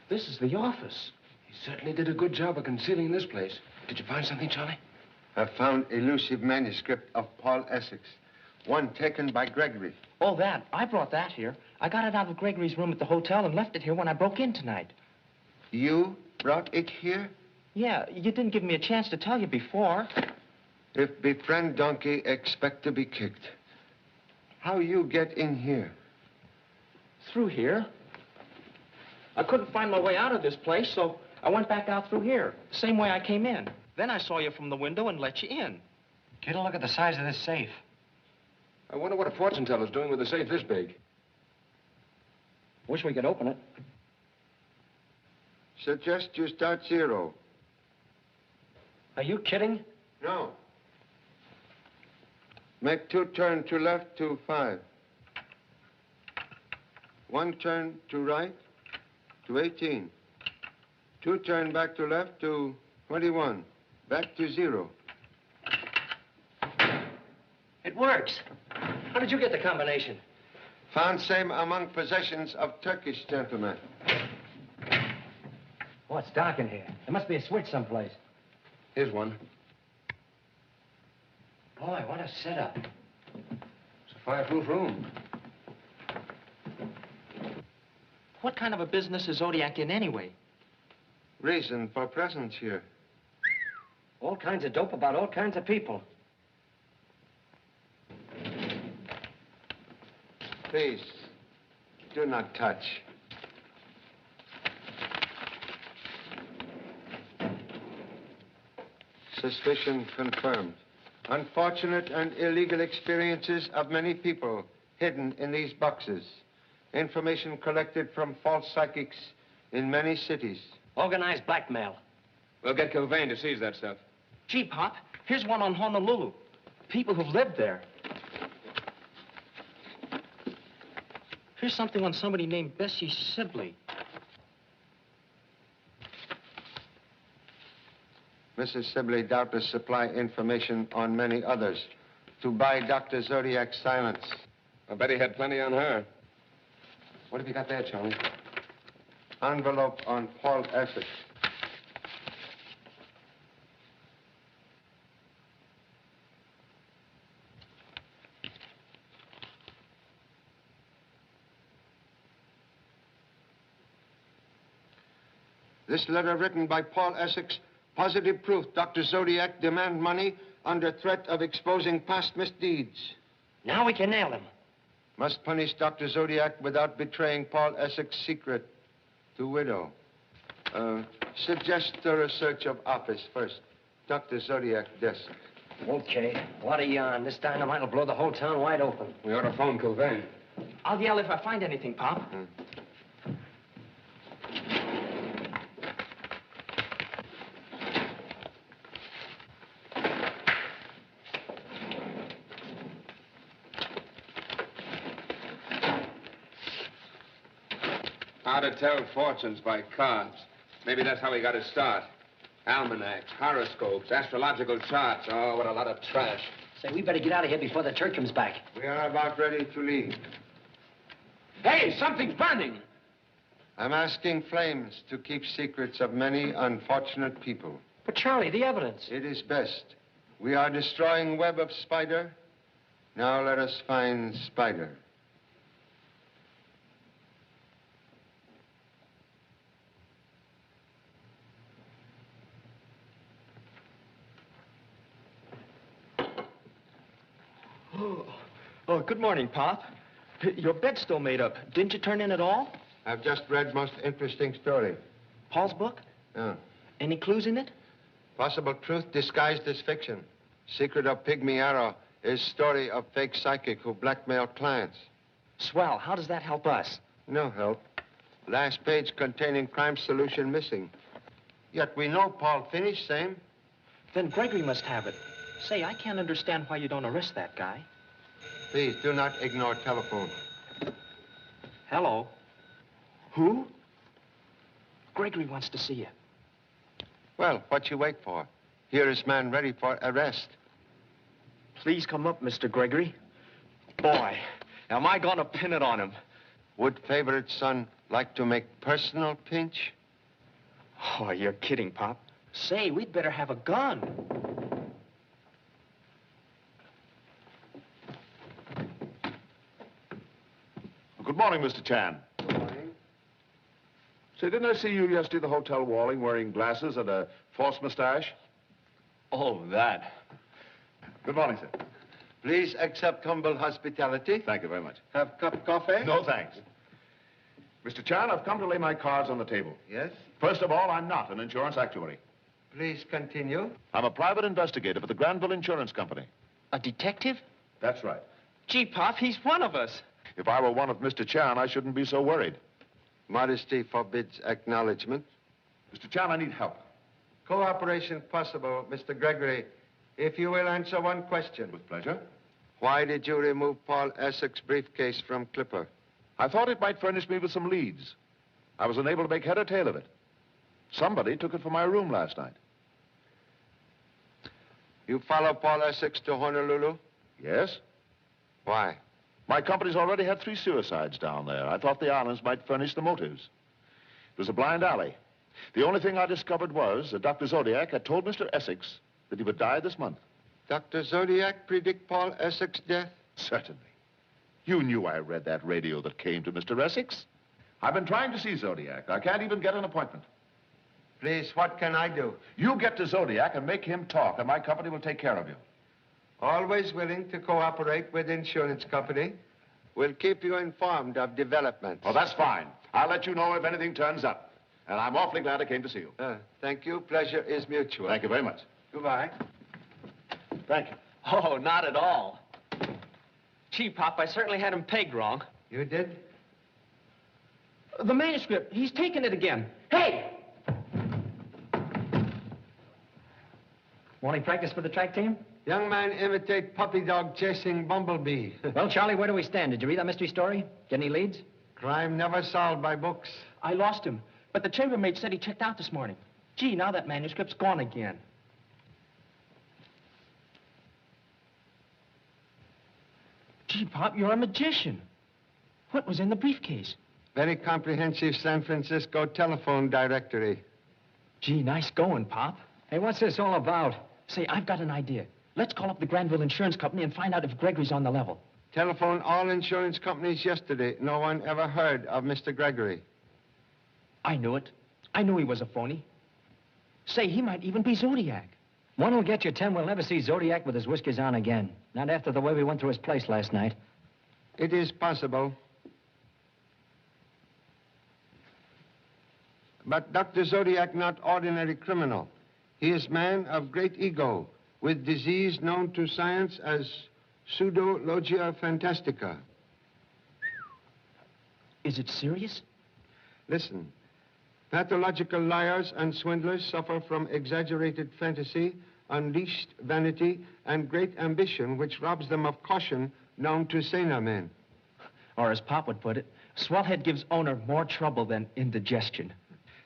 This is the office.
He certainly did a good job of concealing this place. Did you find something, Charlie?
I found elusive manuscript of Paul Essex. One taken by Gregory.
Oh, that. I brought that here. I got it out of Gregory's room at the hotel and left it here when I broke in tonight.
You brought it here?
Yeah, you didn't give me a chance to tell you before.
If befriend donkey, expect to be kicked. How you get in here?
Through here. I couldn't find my way out of this place, so I went back out through here, the same way I came in. Then I saw you from the window and let you in.
Get a look at the size of this safe.
I wonder what a fortune teller's doing with a safe this big.
Wish we could open it.
Suggest you start 0.
Are you kidding?
No. Make 2 turn to left to 5. 1 turn to right to 18. 2 turn back to left to 21. Back to 0.
It It works. How did you get the combination?
Found same among possessions of Turkish gentlemen.
Oh, it's dark in here. There must be a switch someplace.
Here's one.
Boy, what a setup.
It's a fireproof room.
What kind of a business is Zodiac in anyway?
Reason for presence here.
All kinds of dope about all kinds of people.
Please, do not touch. Suspicion confirmed. Unfortunate and illegal experiences of many people hidden in these boxes. Information collected from false psychics in many cities.
Organized blackmail.
We'll get Kilvane to seize that stuff.
Gee, Pop, here's one on Honolulu. People who've lived there. Here's something on somebody named Bessie Sibley.
Mrs. Sibley doubtless supply information on many others to buy Dr. Zodiac's silence.
I bet he had plenty on her. What have you got there, Charlie?
Envelope on Paul Essex. This letter written by Paul Essex, positive proof Dr. Zodiac demand money under threat of exposing past misdeeds.
Now we can nail him.
Must punish Dr. Zodiac without betraying Paul Essex's secret to widow. Suggest thorough search of office first. Dr. Zodiac desk.
Okay. What a yarn. This dynamite will blow the whole town wide open.
We ought to phone Kilvane.
I'll yell if I find anything, Pop.
How to tell fortunes by cards. Maybe that's how he got his start. Almanacs, horoscopes, astrological charts. Oh, what a lot of trash.
Say, we better get out of here before the Turk comes back.
We are about ready to leave.
Hey, something's burning.
I'm asking flames to keep secrets of many unfortunate people.
But, Charlie, the evidence.
It is best. We are destroying web of spider. Now let us find spider.
Oh, good morning, Pop. Your bed's still made up. Didn't you turn in at all?
I've just read most interesting story.
Paul's book?
Yeah.
Any clues in it?
Possible truth disguised as fiction. Secret of Pygmy Arrow is story of fake psychic who blackmail clients.
Swell. How does that help us?
No help. Last page containing crime solution missing. Yet we know Paul finished same.
Then Gregory must have it. Say, I can't understand why you don't arrest that guy.
Please, do not ignore telephone.
Hello. Who? Gregory wants to see you.
Well, what you wait for? Here is man ready for arrest.
Please come up, Mr. Gregory. Boy, am I gonna pin it on him.
Would favorite son like to make personal pinch?
Oh, you're kidding, Pop. Say, we'd better have a gun.
Good morning, Mr. Chan.
Good morning.
Say, didn't I see you yesterday at the Hotel Walling wearing glasses and a false mustache?
Oh, that.
Good morning, sir.
Please accept humble hospitality.
Thank you very much.
Have cup of coffee?
No, thanks. Mr. Chan, I've come to lay my cards on the table.
Yes?
First of all, I'm not an insurance actuary.
Please continue.
I'm a private investigator for the Granville Insurance Company.
A detective?
That's right.
Gee, Pop, he's one of us.
If I were one of Mr. Chan, I shouldn't be so worried.
Modesty forbids acknowledgement.
Mr. Chan, I need help.
Cooperation possible, Mr. Gregory, if you will answer one question.
With pleasure.
Why did you remove Paul Essex's briefcase from Clipper?
I thought it might furnish me with some leads. I was unable to make head or tail of it. Somebody took it from my room last night.
You follow Paul Essex to Honolulu?
Yes.
Why?
My company's already had 3 suicides down there. I thought the islands might furnish the motives. It was a blind alley. The only thing I discovered was that Dr. Zodiac had told Mr. Essex that he would die this month.
Dr. Zodiac predict Paul Essex's death?
Certainly. You knew I read that radio that came to Mr. Essex. I've been trying to see Zodiac. I can't even get an appointment.
Please, what can I do?
You get to Zodiac and make him talk, and my company will take care of you.
Always willing to cooperate with insurance company. We'll keep you informed of developments.
Oh, that's fine. I'll let you know if anything turns up. And I'm awfully glad I came to see you.
Thank you. Pleasure is mutual.
Thank you very much.
Goodbye.
Thank you.
Oh, not at all. Gee, Pop, I certainly had him pegged wrong.
You did?
The manuscript, he's taken it again. Hey!
Morning practice for the track team?
Young man imitate puppy dog chasing bumblebee.
Well, Charlie, where do we stand? Did you read that mystery story? Get any leads?
Crime never solved by books.
I lost him, but the chambermaid said he checked out this morning. Gee, now that manuscript's gone again. Gee, Pop, you're a magician. What was in the briefcase?
Very comprehensive San Francisco telephone directory.
Gee, nice going, Pop.
Hey, what's this all about?
Say, I've got an idea. Let's call up the Granville Insurance Company and find out if Gregory's on the level.
Telephoned all insurance companies yesterday. No one ever heard of Mr. Gregory.
I knew it. I knew he was a phony. Say, he might even be Zodiac.
One will get you 10. We'll never see Zodiac with his whiskers on again. Not after the way we went through his place last night.
It is possible. But Dr. Zodiac not ordinary criminal. He is man of great ego, with disease known to science as pseudologia fantastica.
Is it serious?
Listen. Pathological liars and swindlers suffer from exaggerated fantasy, unleashed vanity, and great ambition, which robs them of caution known to saner men.
Or as Pop would put it, swellhead gives owner more trouble than indigestion.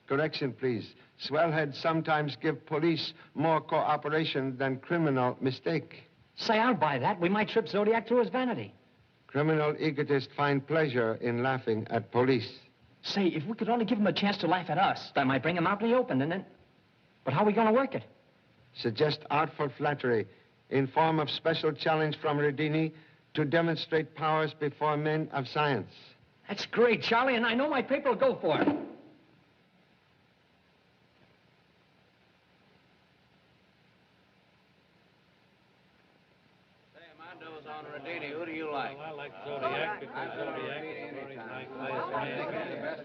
Correction, please. Swellheads sometimes give police more cooperation than criminal mistake.
Say, I'll buy that. We might trip Zodiac through his vanity.
Criminal egotists find pleasure in laughing at police.
Say, if we could only give him a chance to laugh at us.
That might bring him out in the open, and then... But how are we going to work it?
Suggest artful flattery in form of special challenge from Redini to demonstrate powers before men of science.
That's great, Charlie, and I know my paper will go for it.
Who do you like?
I like Zodiac because Zodiac is a very nice man.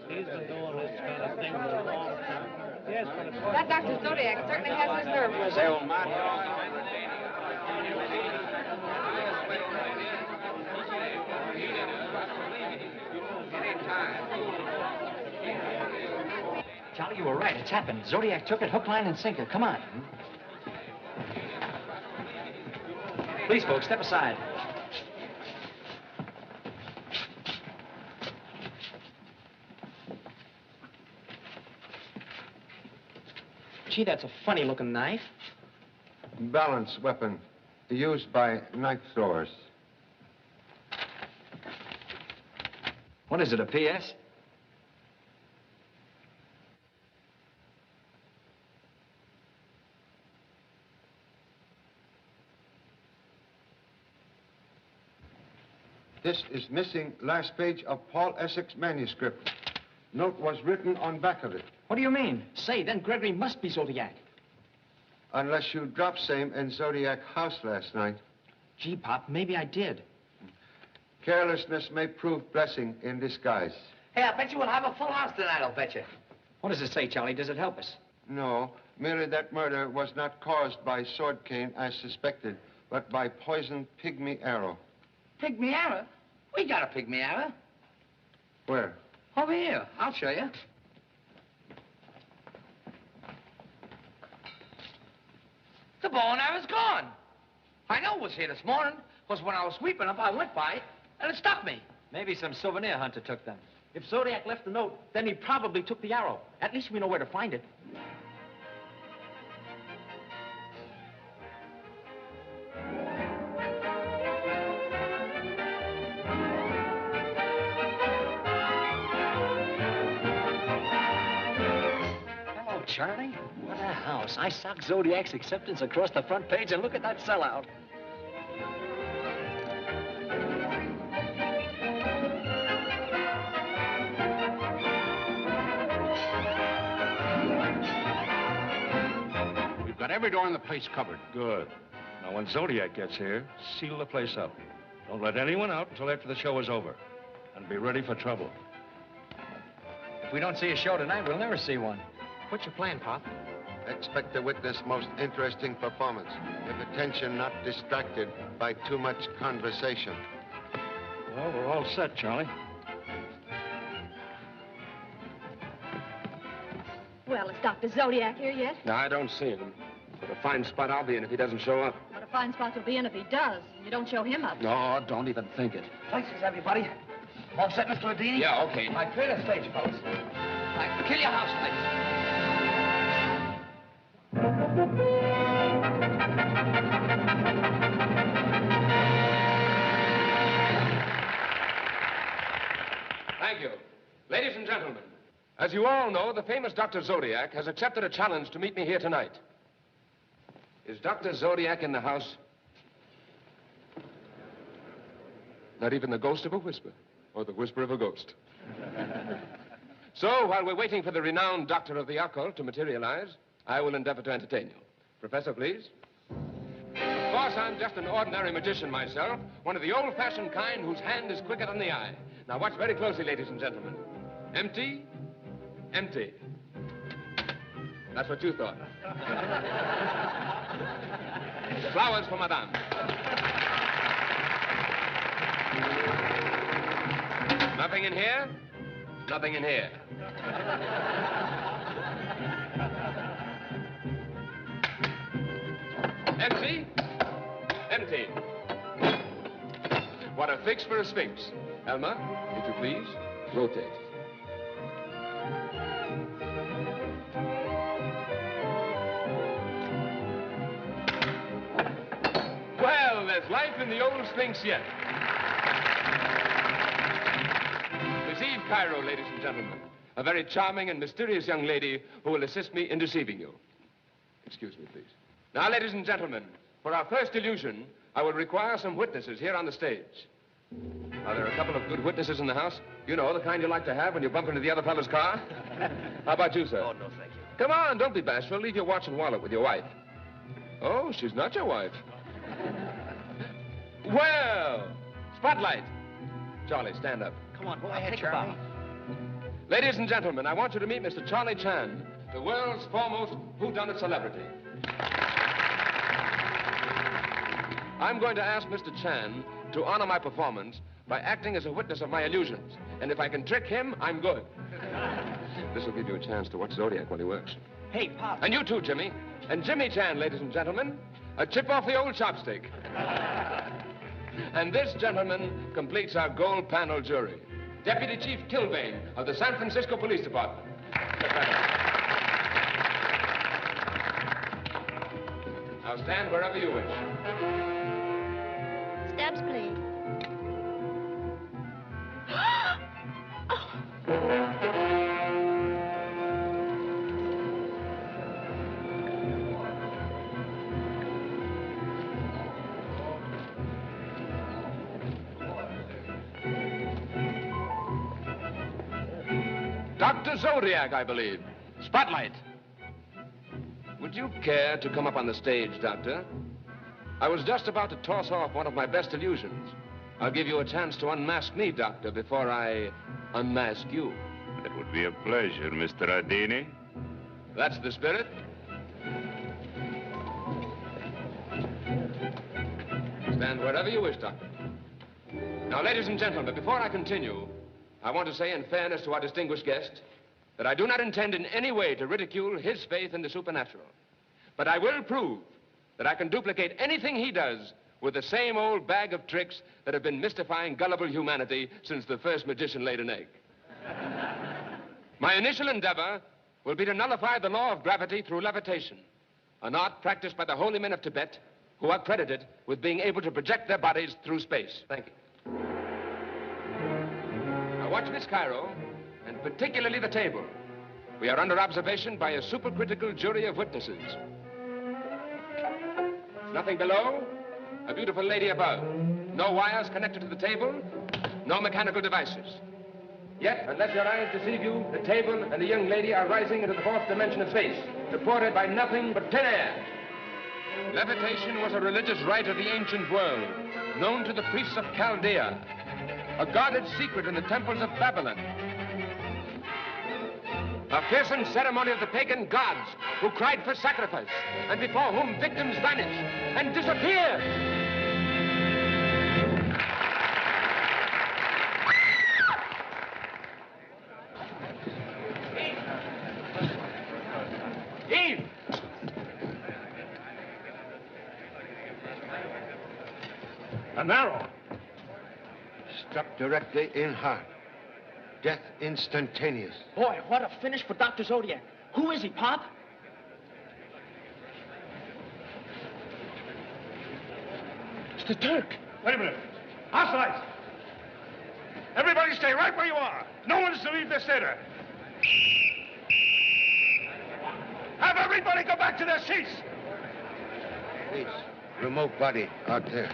He's been doing this kind of thing for a long time. Yes, but it's...
That Dr. Zodiac certainly has his nerve with
Say,
him.
old man.
Charlie, you were right. It's happened. Zodiac took it hook, line, and sinker. Come on. Please, folks, step aside.
Gee, that's a funny-looking knife.
Balance weapon used by knife throwers.
What is it, a PS?
This is missing last page of Paul Essex manuscript. Note was written on back of it.
What do you mean? Say, then Gregory must be Zodiac.
Unless you dropped same in Zodiac house last night.
Gee, Pop, maybe I did.
Carelessness may prove blessing in disguise.
Hey, I bet you we'll have a full house tonight, I'll bet you.
What does it say, Charlie? Does it help us?
No, merely that murder was not caused by sword cane as suspected, but by poisoned pygmy arrow.
Pygmy arrow? We got a pygmy arrow.
Where?
Over here. I'll show you. The bow and arrow's gone. I know it was here this morning, because when I was sweeping up, I went by it, and it stuck me.
Maybe some souvenir hunter took them.
If Zodiac left a note, then he probably took the arrow. At least we know where to find it.
Charlie? What a house. I socked Zodiac's acceptance across the front page, and look at that sellout.
We've got every door in the place covered. Good. Now, when Zodiac gets here, seal the place up. Don't let anyone out until after the show is over. And be ready for trouble.
If we don't see a show tonight, we'll never see one. What's your plan, Pop?
Expect to witness most interesting performance, with attention not distracted by too much conversation.
Well, we're all set, Charlie.
Well, is Dr. Zodiac here yet?
No, I don't see him. But a fine spot I'll be in if he doesn't show up.
What a fine spot you'll be in if he does. You don't show him up.
No, don't even think it.
Places, everybody. All set, Mr. Adini?
Yeah, okay.
I clear the stage, fellas. Kill your house,
Thank you. Ladies and gentlemen, as you all know, the famous Dr. Zodiac has accepted a challenge to meet me here tonight. Is Dr. Zodiac in the house? Not even the ghost of a whisper, or the whisper of a ghost. So, while we're waiting for the renowned doctor of the occult to materialize, I will endeavor to entertain you. Professor, please. Of course, I'm just an ordinary magician myself, one of the old-fashioned kind whose hand is quicker than the eye. Now, watch very closely, ladies and gentlemen. Empty, empty. That's what you thought. Flowers for Madame. Nothing in here? Nothing in here. Empty? Empty. What a fix for a sphinx. Elma, if you please, rotate. Well, there's life in the old sphinx yet. Receive Cairo, ladies and gentlemen. A very charming and mysterious young lady who will assist me in deceiving you. Excuse me, please. Now, ladies and gentlemen, for our first illusion, I will require some witnesses here on the stage. Are there a couple of good witnesses in the house? You know, the kind you like to have when you bump into the other fellow's car? How about you, sir?
Oh, no, thank you.
Come on, don't be bashful. Leave your watch and wallet with your wife. Oh, she's not your wife. Well, spotlight. Charlie, stand up.
Come on, go ahead, Charlie.
Ladies and gentlemen, I want you to meet Mr. Charlie Chan, the world's foremost whodunit celebrity. I'm going to ask Mr. Chan to honor my performance by acting as a witness of my illusions. And if I can trick him, I'm good. This will give you a chance to watch Zodiac while he works.
Hey, Pop.
And you too, Jimmy. And Jimmy Chan, ladies and gentlemen, a chip off the old chopstick. And this gentleman completes our gold panel jury. Deputy Chief Kilbane of the San Francisco Police Department. Now stand wherever you wish.
Steps, please.
Dr. Zodiac, I believe. Spotlight. Would you care to come up on the stage, Doctor? I was just about to toss off one of my best illusions. I'll give you a chance to unmask me, Doctor, before I unmask you.
That would be a pleasure, Mr. Adini.
That's the spirit. Stand wherever you wish, Doctor. Now, ladies and gentlemen, before I continue, I want to say in fairness to our distinguished guest that I do not intend in any way to ridicule his faith in the supernatural. But I will prove that I can duplicate anything he does with the same old bag of tricks that have been mystifying gullible humanity since the first magician laid an egg. My initial endeavor will be to nullify the law of gravity through levitation, an art practiced by the holy men of Tibet who are credited with being able to project their bodies through space. Thank you. Now watch Miss Cairo, and particularly the table. We are under observation by a supercritical jury of witnesses. Nothing below, a beautiful lady above. No wires connected to the table, no mechanical devices. Yet, unless your eyes deceive you, the table and the young lady are rising into the fourth dimension of space, supported by nothing but thin air. Levitation was a religious rite of the ancient world, known to the priests of Chaldea, a guarded secret in the temples of Babylon. A fearsome ceremony of the pagan gods who cried for sacrifice and before whom victims vanished and disappeared.
Eve! An arrow.
Struck directly in heart. Death instantaneous.
Boy, what a finish for Dr. Zodiac. Who is he, Pop?
It's the Turk. Wait a minute. Hostiles! Everybody stay right where you are. No one is to leave this theater. Have everybody go back to their seats.
Please, remote body out there.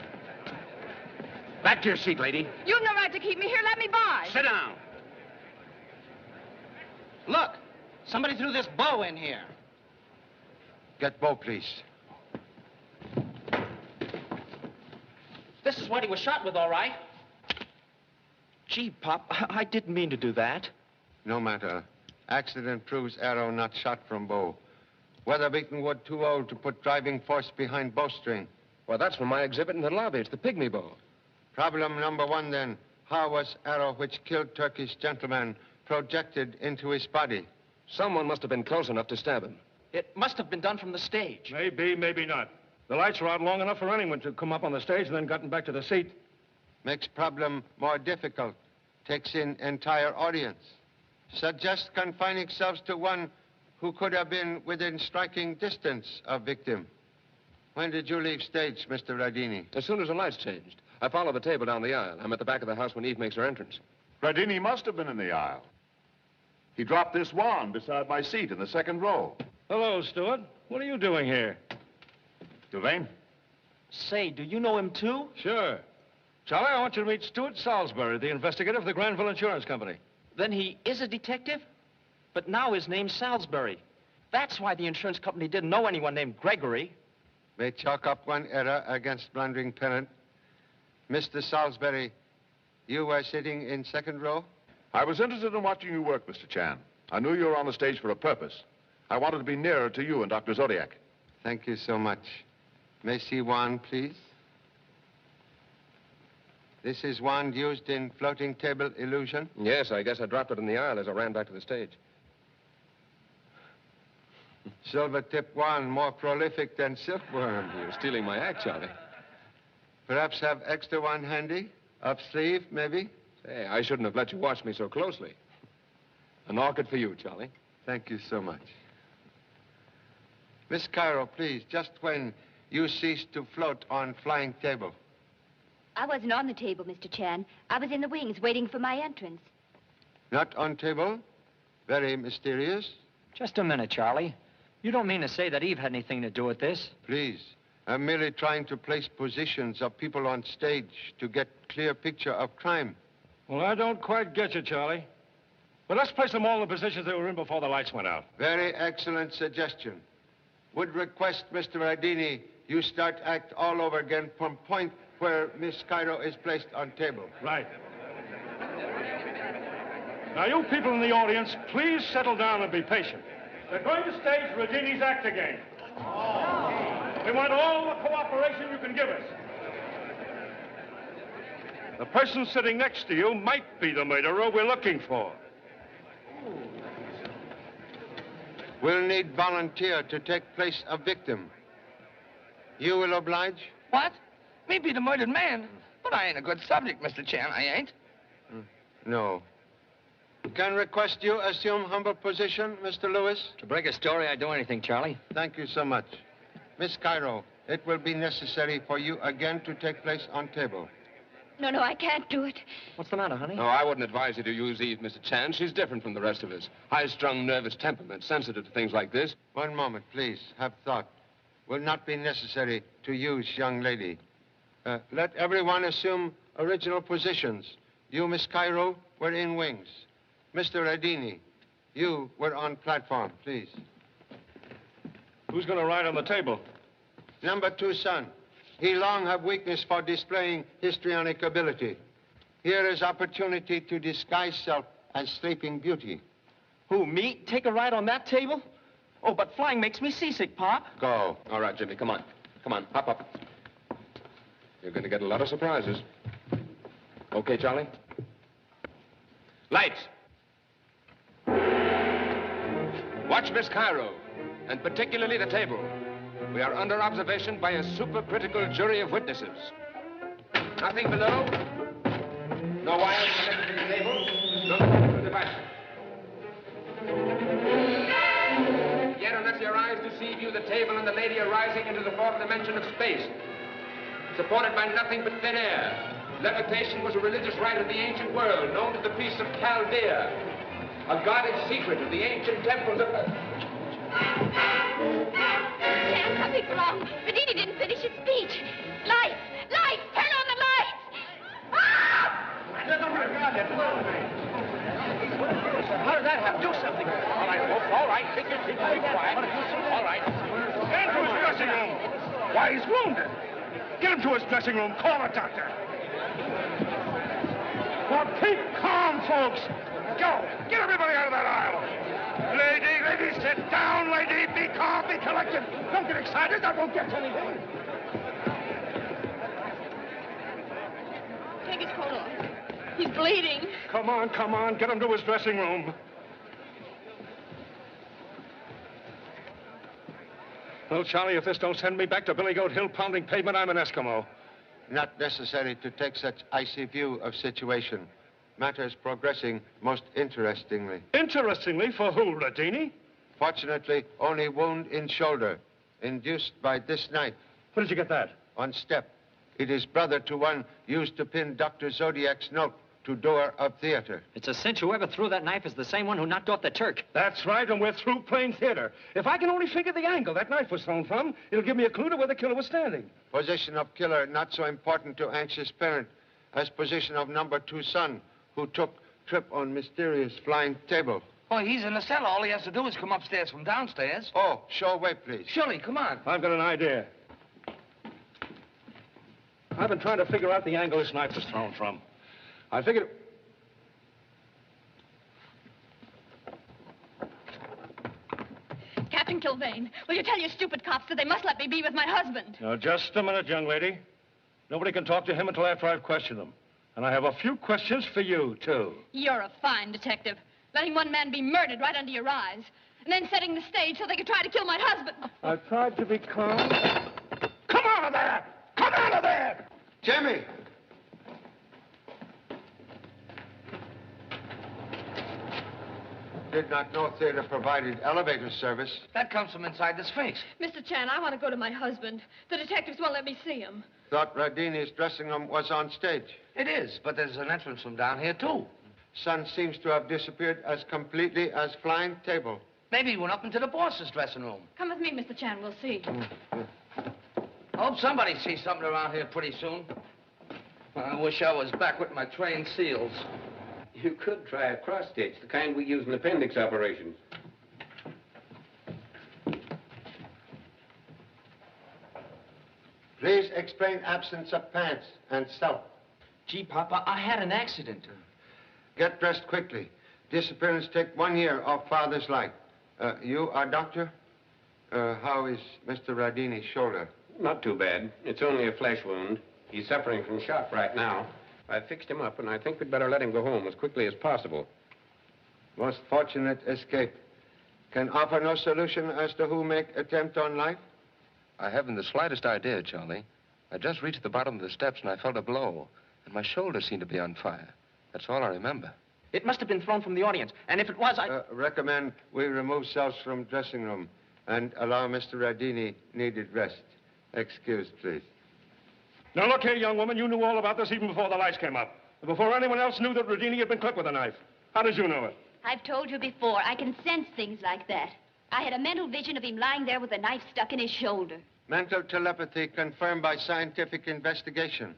Back to your seat, lady.
You've no right to keep me here. Let me by.
Sit down.
Look, somebody threw this bow in here.
Get Bo, please.
This is what he was shot with, all right.
Gee, Pop, I didn't mean to do that.
No matter. Accident proves arrow not shot from bow. Weather-beaten wood too old to put driving force behind bowstring.
Well, that's from my exhibit in the lobby. It's the pygmy bow.
Problem number one, then. How was arrow which killed Turkish gentleman projected into his body?
Someone must have been close enough to stab him.
It must have been done from the stage.
Maybe, maybe not. The lights were out long enough for anyone to come up on the stage and then gotten back to the seat.
Makes problem more difficult. Takes in entire audience. Suggest confining selves to one who could have been within striking distance of victim. When did you leave stage, Mr. Radini?
As soon as the lights changed. I followed the table down the aisle. I'm at the back of the house when Eve makes her entrance.
Radini must have been in the aisle. He dropped this wand beside my seat in the second row.
Hello, Stuart. What are you doing here?
Duvain?
Say, do you know him too?
Sure. Charlie, I want you to meet Stuart Salisbury, the investigator for the Granville Insurance Company.
Then he is a detective? But now his name's Salisbury. That's why the insurance company didn't know anyone named Gregory.
May chalk up one error against blundering parent. Mr. Salisbury, you were sitting in second row?
I was interested in watching you work, Mr. Chan. I knew you were on the stage for a purpose. I wanted to be nearer to you and Dr. Zodiac.
Thank you so much. May see wand, please. This is wand used in floating table illusion?
Yes, I guess I dropped it in the aisle as I ran back to the stage.
Silver-tipped wand, more prolific than silkworm.
You're stealing my act, Charlie.
Perhaps have extra one handy? Up sleeve, maybe?
Say, I shouldn't have let you watch me so closely. An orchid for you, Charlie.
Thank you so much. Miss Cairo, please, just when you ceased to float on flying table.
I wasn't on the table, Mr. Chan. I was in the wings waiting for my entrance.
Not on table? Very mysterious.
Just a minute, Charlie. You don't mean to say that Eve had anything to do with this?
Please. I'm merely trying to place positions of people on stage to get clear picture of crime.
Well, I don't quite get you, Charlie. But let's place them all in the positions they were in before the lights went out.
Very excellent suggestion. Would request, Mr. Radini, you start act all over again from point where Miss Cairo is placed on table.
Right. Now, you people in the audience, please settle down and be patient. They're going to stage Radini's act again. We want all the cooperation you can give us. The person sitting next to you might be the murderer we're looking for.
We'll need volunteer to take place of victim. You will oblige?
What? Me be the murdered man? But I ain't a good subject, Mr. Chan, I ain't.
No. Can request you assume humble position, Mr. Lewis?
To break a story, I'd do anything, Charlie.
Thank you so much. Miss Cairo, it will be necessary for you again to take place on table.
No, I can't do it.
What's the matter, honey?
No, I wouldn't advise you to use Eve, Mr. Chan. She's different from the rest of us. High-strung, nervous temperament, sensitive to things like this.
One moment, please. Have thought. Will not be necessary to use young lady. Let everyone assume original positions. You, Miss Cairo, were in wings. Mr. Radini, you were on platform, please.
Who's going to ride on the table?
Number 2 son. He long have weakness for displaying histrionic ability. Here is opportunity to disguise self as sleeping beauty.
Who, me? Take a ride on that table? Oh, but flying makes me seasick, Pop.
Go. All right, Jimmy, come on. Come on, hop up. You're going to get a lot of surprises. Okay, Charlie? Lights. Watch Miss Cairo, and particularly the table. We are under observation by a supercritical jury of witnesses. Nothing below. No wires connected to the table. No computer device. Yet, unless your eyes deceive you, the table and the lady are rising into the fourth dimension of space, supported by nothing but thin air. Levitation was a religious rite of the ancient world, known to the priests of Chaldea, a guarded secret of the ancient temples of...
Chan, something's wrong. Radini didn't finish his speech. Lights! Lights! Turn on the lights!
How did that happen? Do something. All right, folks, all right. Take your seat. Be quiet. All right.
Get him to his dressing room. Why, he's wounded. Get him to his dressing room. Call a doctor. Well, keep calm, folks. Go. Get everybody out of that aisle. Lady, sit down, lady. Be calm, be collected. Don't get excited. That won't get you anything.
Take his coat off. He's bleeding.
Come on. Get him to his dressing room. Well, Charlie, if this don't send me back to Billy Goat Hill pounding pavement, I'm an Eskimo.
Not necessary to take such icy view of situation. Matters progressing most interestingly.
Interestingly? For who, Radini?
Fortunately, only wound in shoulder, induced by this knife.
Where did you get that?
On step. It is brother to one used to pin Dr. Zodiac's note to door of theater.
It's a cinch whoever threw that knife is the same one who knocked off the Turk.
That's right, and we're through playing theater. If I can only figure the angle that knife was thrown from, it'll give me a clue to where the killer was standing.
Position of killer not so important to anxious parent as position of number 2 son who took trip on mysterious flying table.
Oh, he's in the cellar. All he has to do is come upstairs from downstairs.
Oh, show way, please.
Surely, come on.
I've got an idea. I've been trying to figure out the angle this knife was thrown from. I figured...
Captain Kilvane, will you tell your stupid cops that they must let me be with my husband?
Now, just a minute, young lady. Nobody can talk to him until after I've questioned him. And I have a few questions for you, too.
You're a fine detective. Letting one man be murdered right under your eyes. And then setting the stage so they could try to kill my husband.
I've tried to be calm. Come out of there! Come out of there!
Jimmy! Did not know theater provided elevator service.
That comes from inside the Sphinx.
Mr. Chan, I want to go to my husband. The detectives won't let me see him.
Thought Radini's dressing room was on stage.
It is, but there's an entrance from down here, too.
Son seems to have disappeared as completely as flying table.
Maybe he went up into the boss's dressing room.
Come with me, Mr. Chan. We'll see.
Hope somebody sees something around here pretty soon. I wish I was back with my trained seals.
You could try a cross-stitch, the kind we use in appendix operations.
Please explain absence of pants and self.
Gee, Papa, I had an accident.
Get dressed quickly. Disappearance take 1 year of father's life. You are doctor? How is Mr. Radini's shoulder?
Not too bad. It's only a flesh wound. He's suffering from shock right now. I fixed him up, and I think we'd better let him go home as quickly as possible.
Most fortunate escape. Can offer no solution as to who make attempt on life?
I haven't the slightest idea, Charlie. I just reached the bottom of the steps and I felt a blow, and my shoulder seemed to be on fire. That's all I remember.
It must have been thrown from the audience, and if it was,
Recommend we remove cells from dressing room and allow Mr. Radini needed rest. Excuse, please.
Now, look here, young woman. You knew all about this even before the lights came up. And before anyone else knew that Rodini had been clipped with a knife. How did you know it?
I've told you before, I can sense things like that. I had a mental vision of him lying there with a knife stuck in his shoulder.
Mental telepathy confirmed by scientific investigation.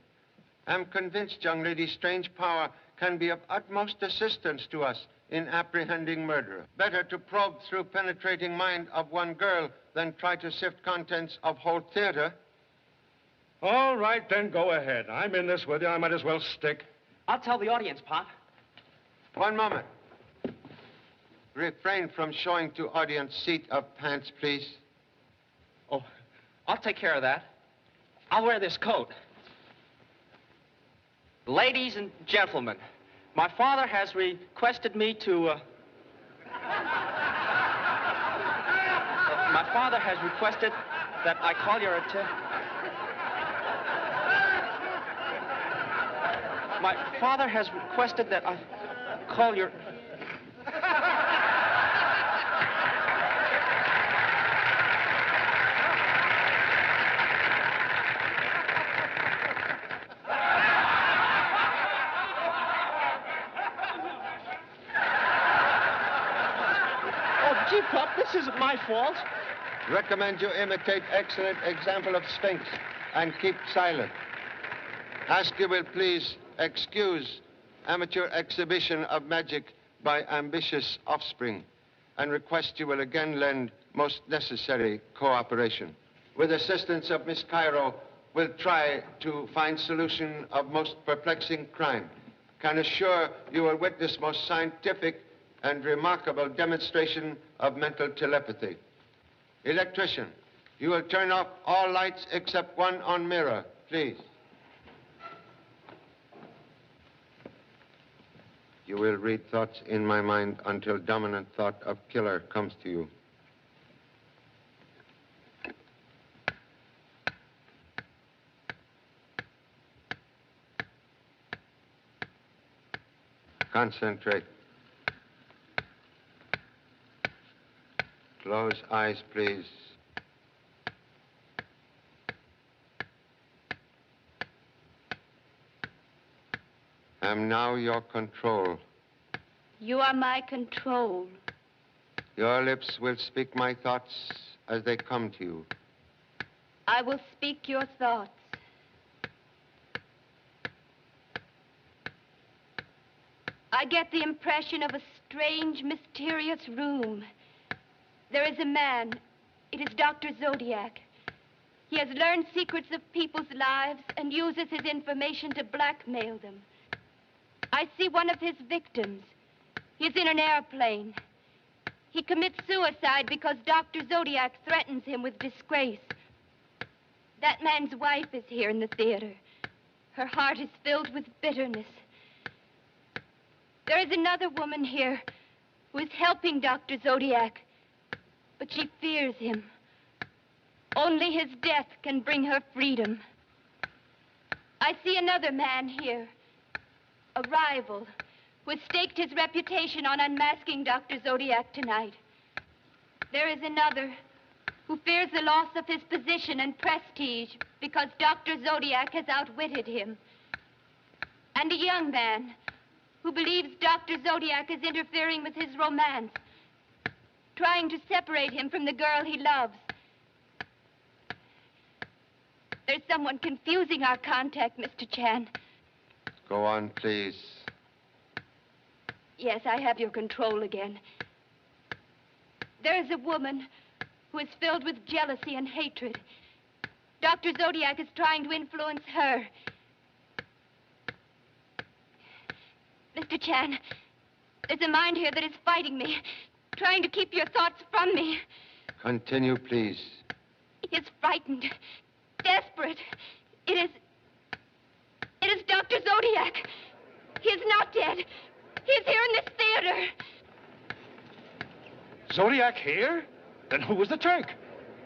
I'm convinced young lady strange power can be of utmost assistance to us in apprehending murderer. Better to probe through penetrating mind of one girl than try to sift contents of whole theater.
All right, then, go ahead. I'm in this with you. I might as well stick.
I'll tell the audience, Pop.
One moment. Refrain from showing to audience seat of pants, please.
Oh, I'll take care of that. I'll wear this coat. Ladies and gentlemen, my father has requested me to, my father has requested that I call your attention. My father has requested that I call your... Oh, gee, Pop, this isn't my fault.
Recommend you imitate excellent example of Sphinx and keep silent. Ask you will please excuse amateur exhibition of magic by ambitious offspring and request you will again lend most necessary cooperation. With assistance of Miss Cairo, we'll try to find solution of most perplexing crime. Can assure you will witness most scientific and remarkable demonstration of mental telepathy. Electrician, you will turn off all lights except one on mirror, please. You will read thoughts in my mind until dominant thought of killer comes to you. Concentrate. Close eyes, please. I'm now your control.
You are my control.
Your lips will speak my thoughts as they come to you.
I will speak your thoughts. I get the impression of a strange, mysterious room. There is a man. It is Dr. Zodiac. He has learned secrets of people's lives and uses his information to blackmail them. I see one of his victims. He's in an airplane. He commits suicide because Dr. Zodiac threatens him with disgrace. That man's wife is here in the theater. Her heart is filled with bitterness. There is another woman here who is helping Dr. Zodiac, but she fears him. Only his death can bring her freedom. I see another man here, a rival, who has staked his reputation on unmasking Dr. Zodiac tonight. There is another who fears the loss of his position and prestige because Dr. Zodiac has outwitted him. And a young man who believes Dr. Zodiac is interfering with his romance, trying to separate him from the girl he loves. There's someone confusing our contact, Mr. Chan.
Go on, please.
Yes, I have your control again. There is a woman who is filled with jealousy and hatred. Dr. Zodiac is trying to influence her. Mr. Chan, there's a mind here that is fighting me, trying to keep your thoughts from me.
Continue, please.
He is frightened, desperate. It is Dr. Zodiac. He is not dead. He is here in this theater.
Zodiac here? Then who was the Turk?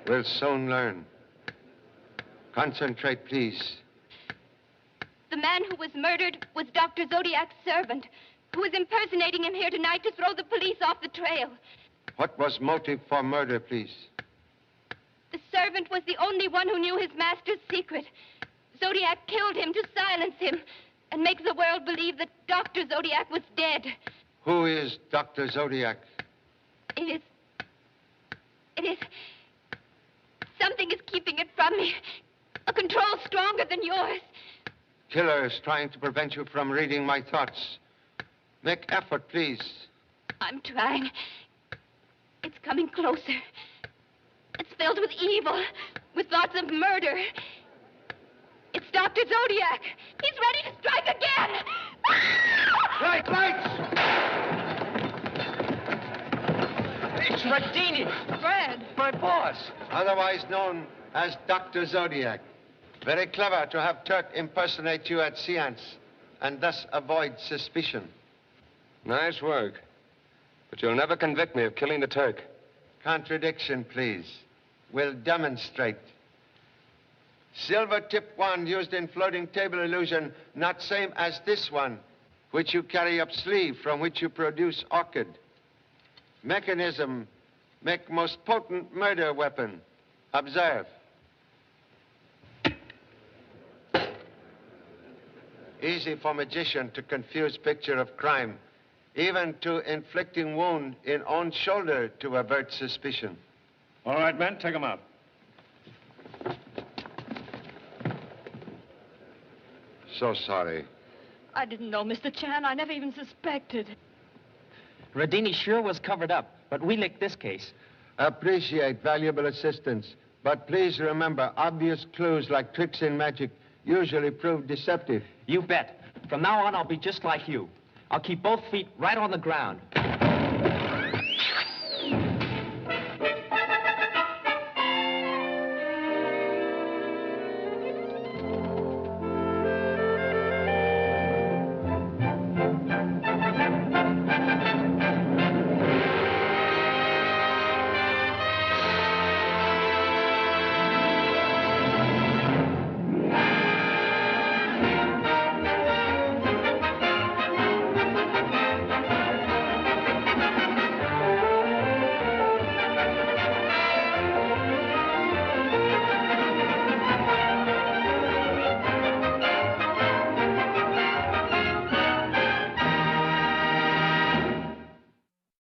We'll soon learn. Concentrate, please.
The man who was murdered was Dr. Zodiac's servant, who is impersonating him here tonight to throw the police off the trail.
What was motive for murder, please?
The servant was the only one who knew his master's secret. Zodiac killed him to silence him and make the world believe that Dr. Zodiac was dead.
Who is Dr. Zodiac?
It is... Something is keeping it from me. A control stronger than yours.
Killers trying to prevent you from reading my thoughts. Make effort, please.
I'm trying. It's coming closer. It's filled with evil, with thoughts of murder. It's Dr. Zodiac. He's ready to strike again.
Right, lights!
It's Radini.
Fred.
My boss.
Otherwise known as Dr. Zodiac. Very clever to have Turk impersonate you at seance and thus avoid suspicion.
Nice work. But you'll never convict me of killing the Turk.
Contradiction, please. We'll demonstrate. Silver tip wand used in floating table illusion, not same as this one, which you carry up sleeve, from which you produce orchid. Mechanism, make most potent murder weapon. Observe. Easy for magician to confuse picture of crime, even to inflicting wound in own shoulder to avert suspicion.
All right, men, take him out.
So sorry.
I didn't know, Mr. Chan. I never even suspected.
Radini sure was covered up, but we licked this case.
Appreciate valuable assistance, but please remember, obvious clues like tricks in magic usually prove deceptive.
You bet. From now on, I'll be just like you. I'll keep both feet right on the ground.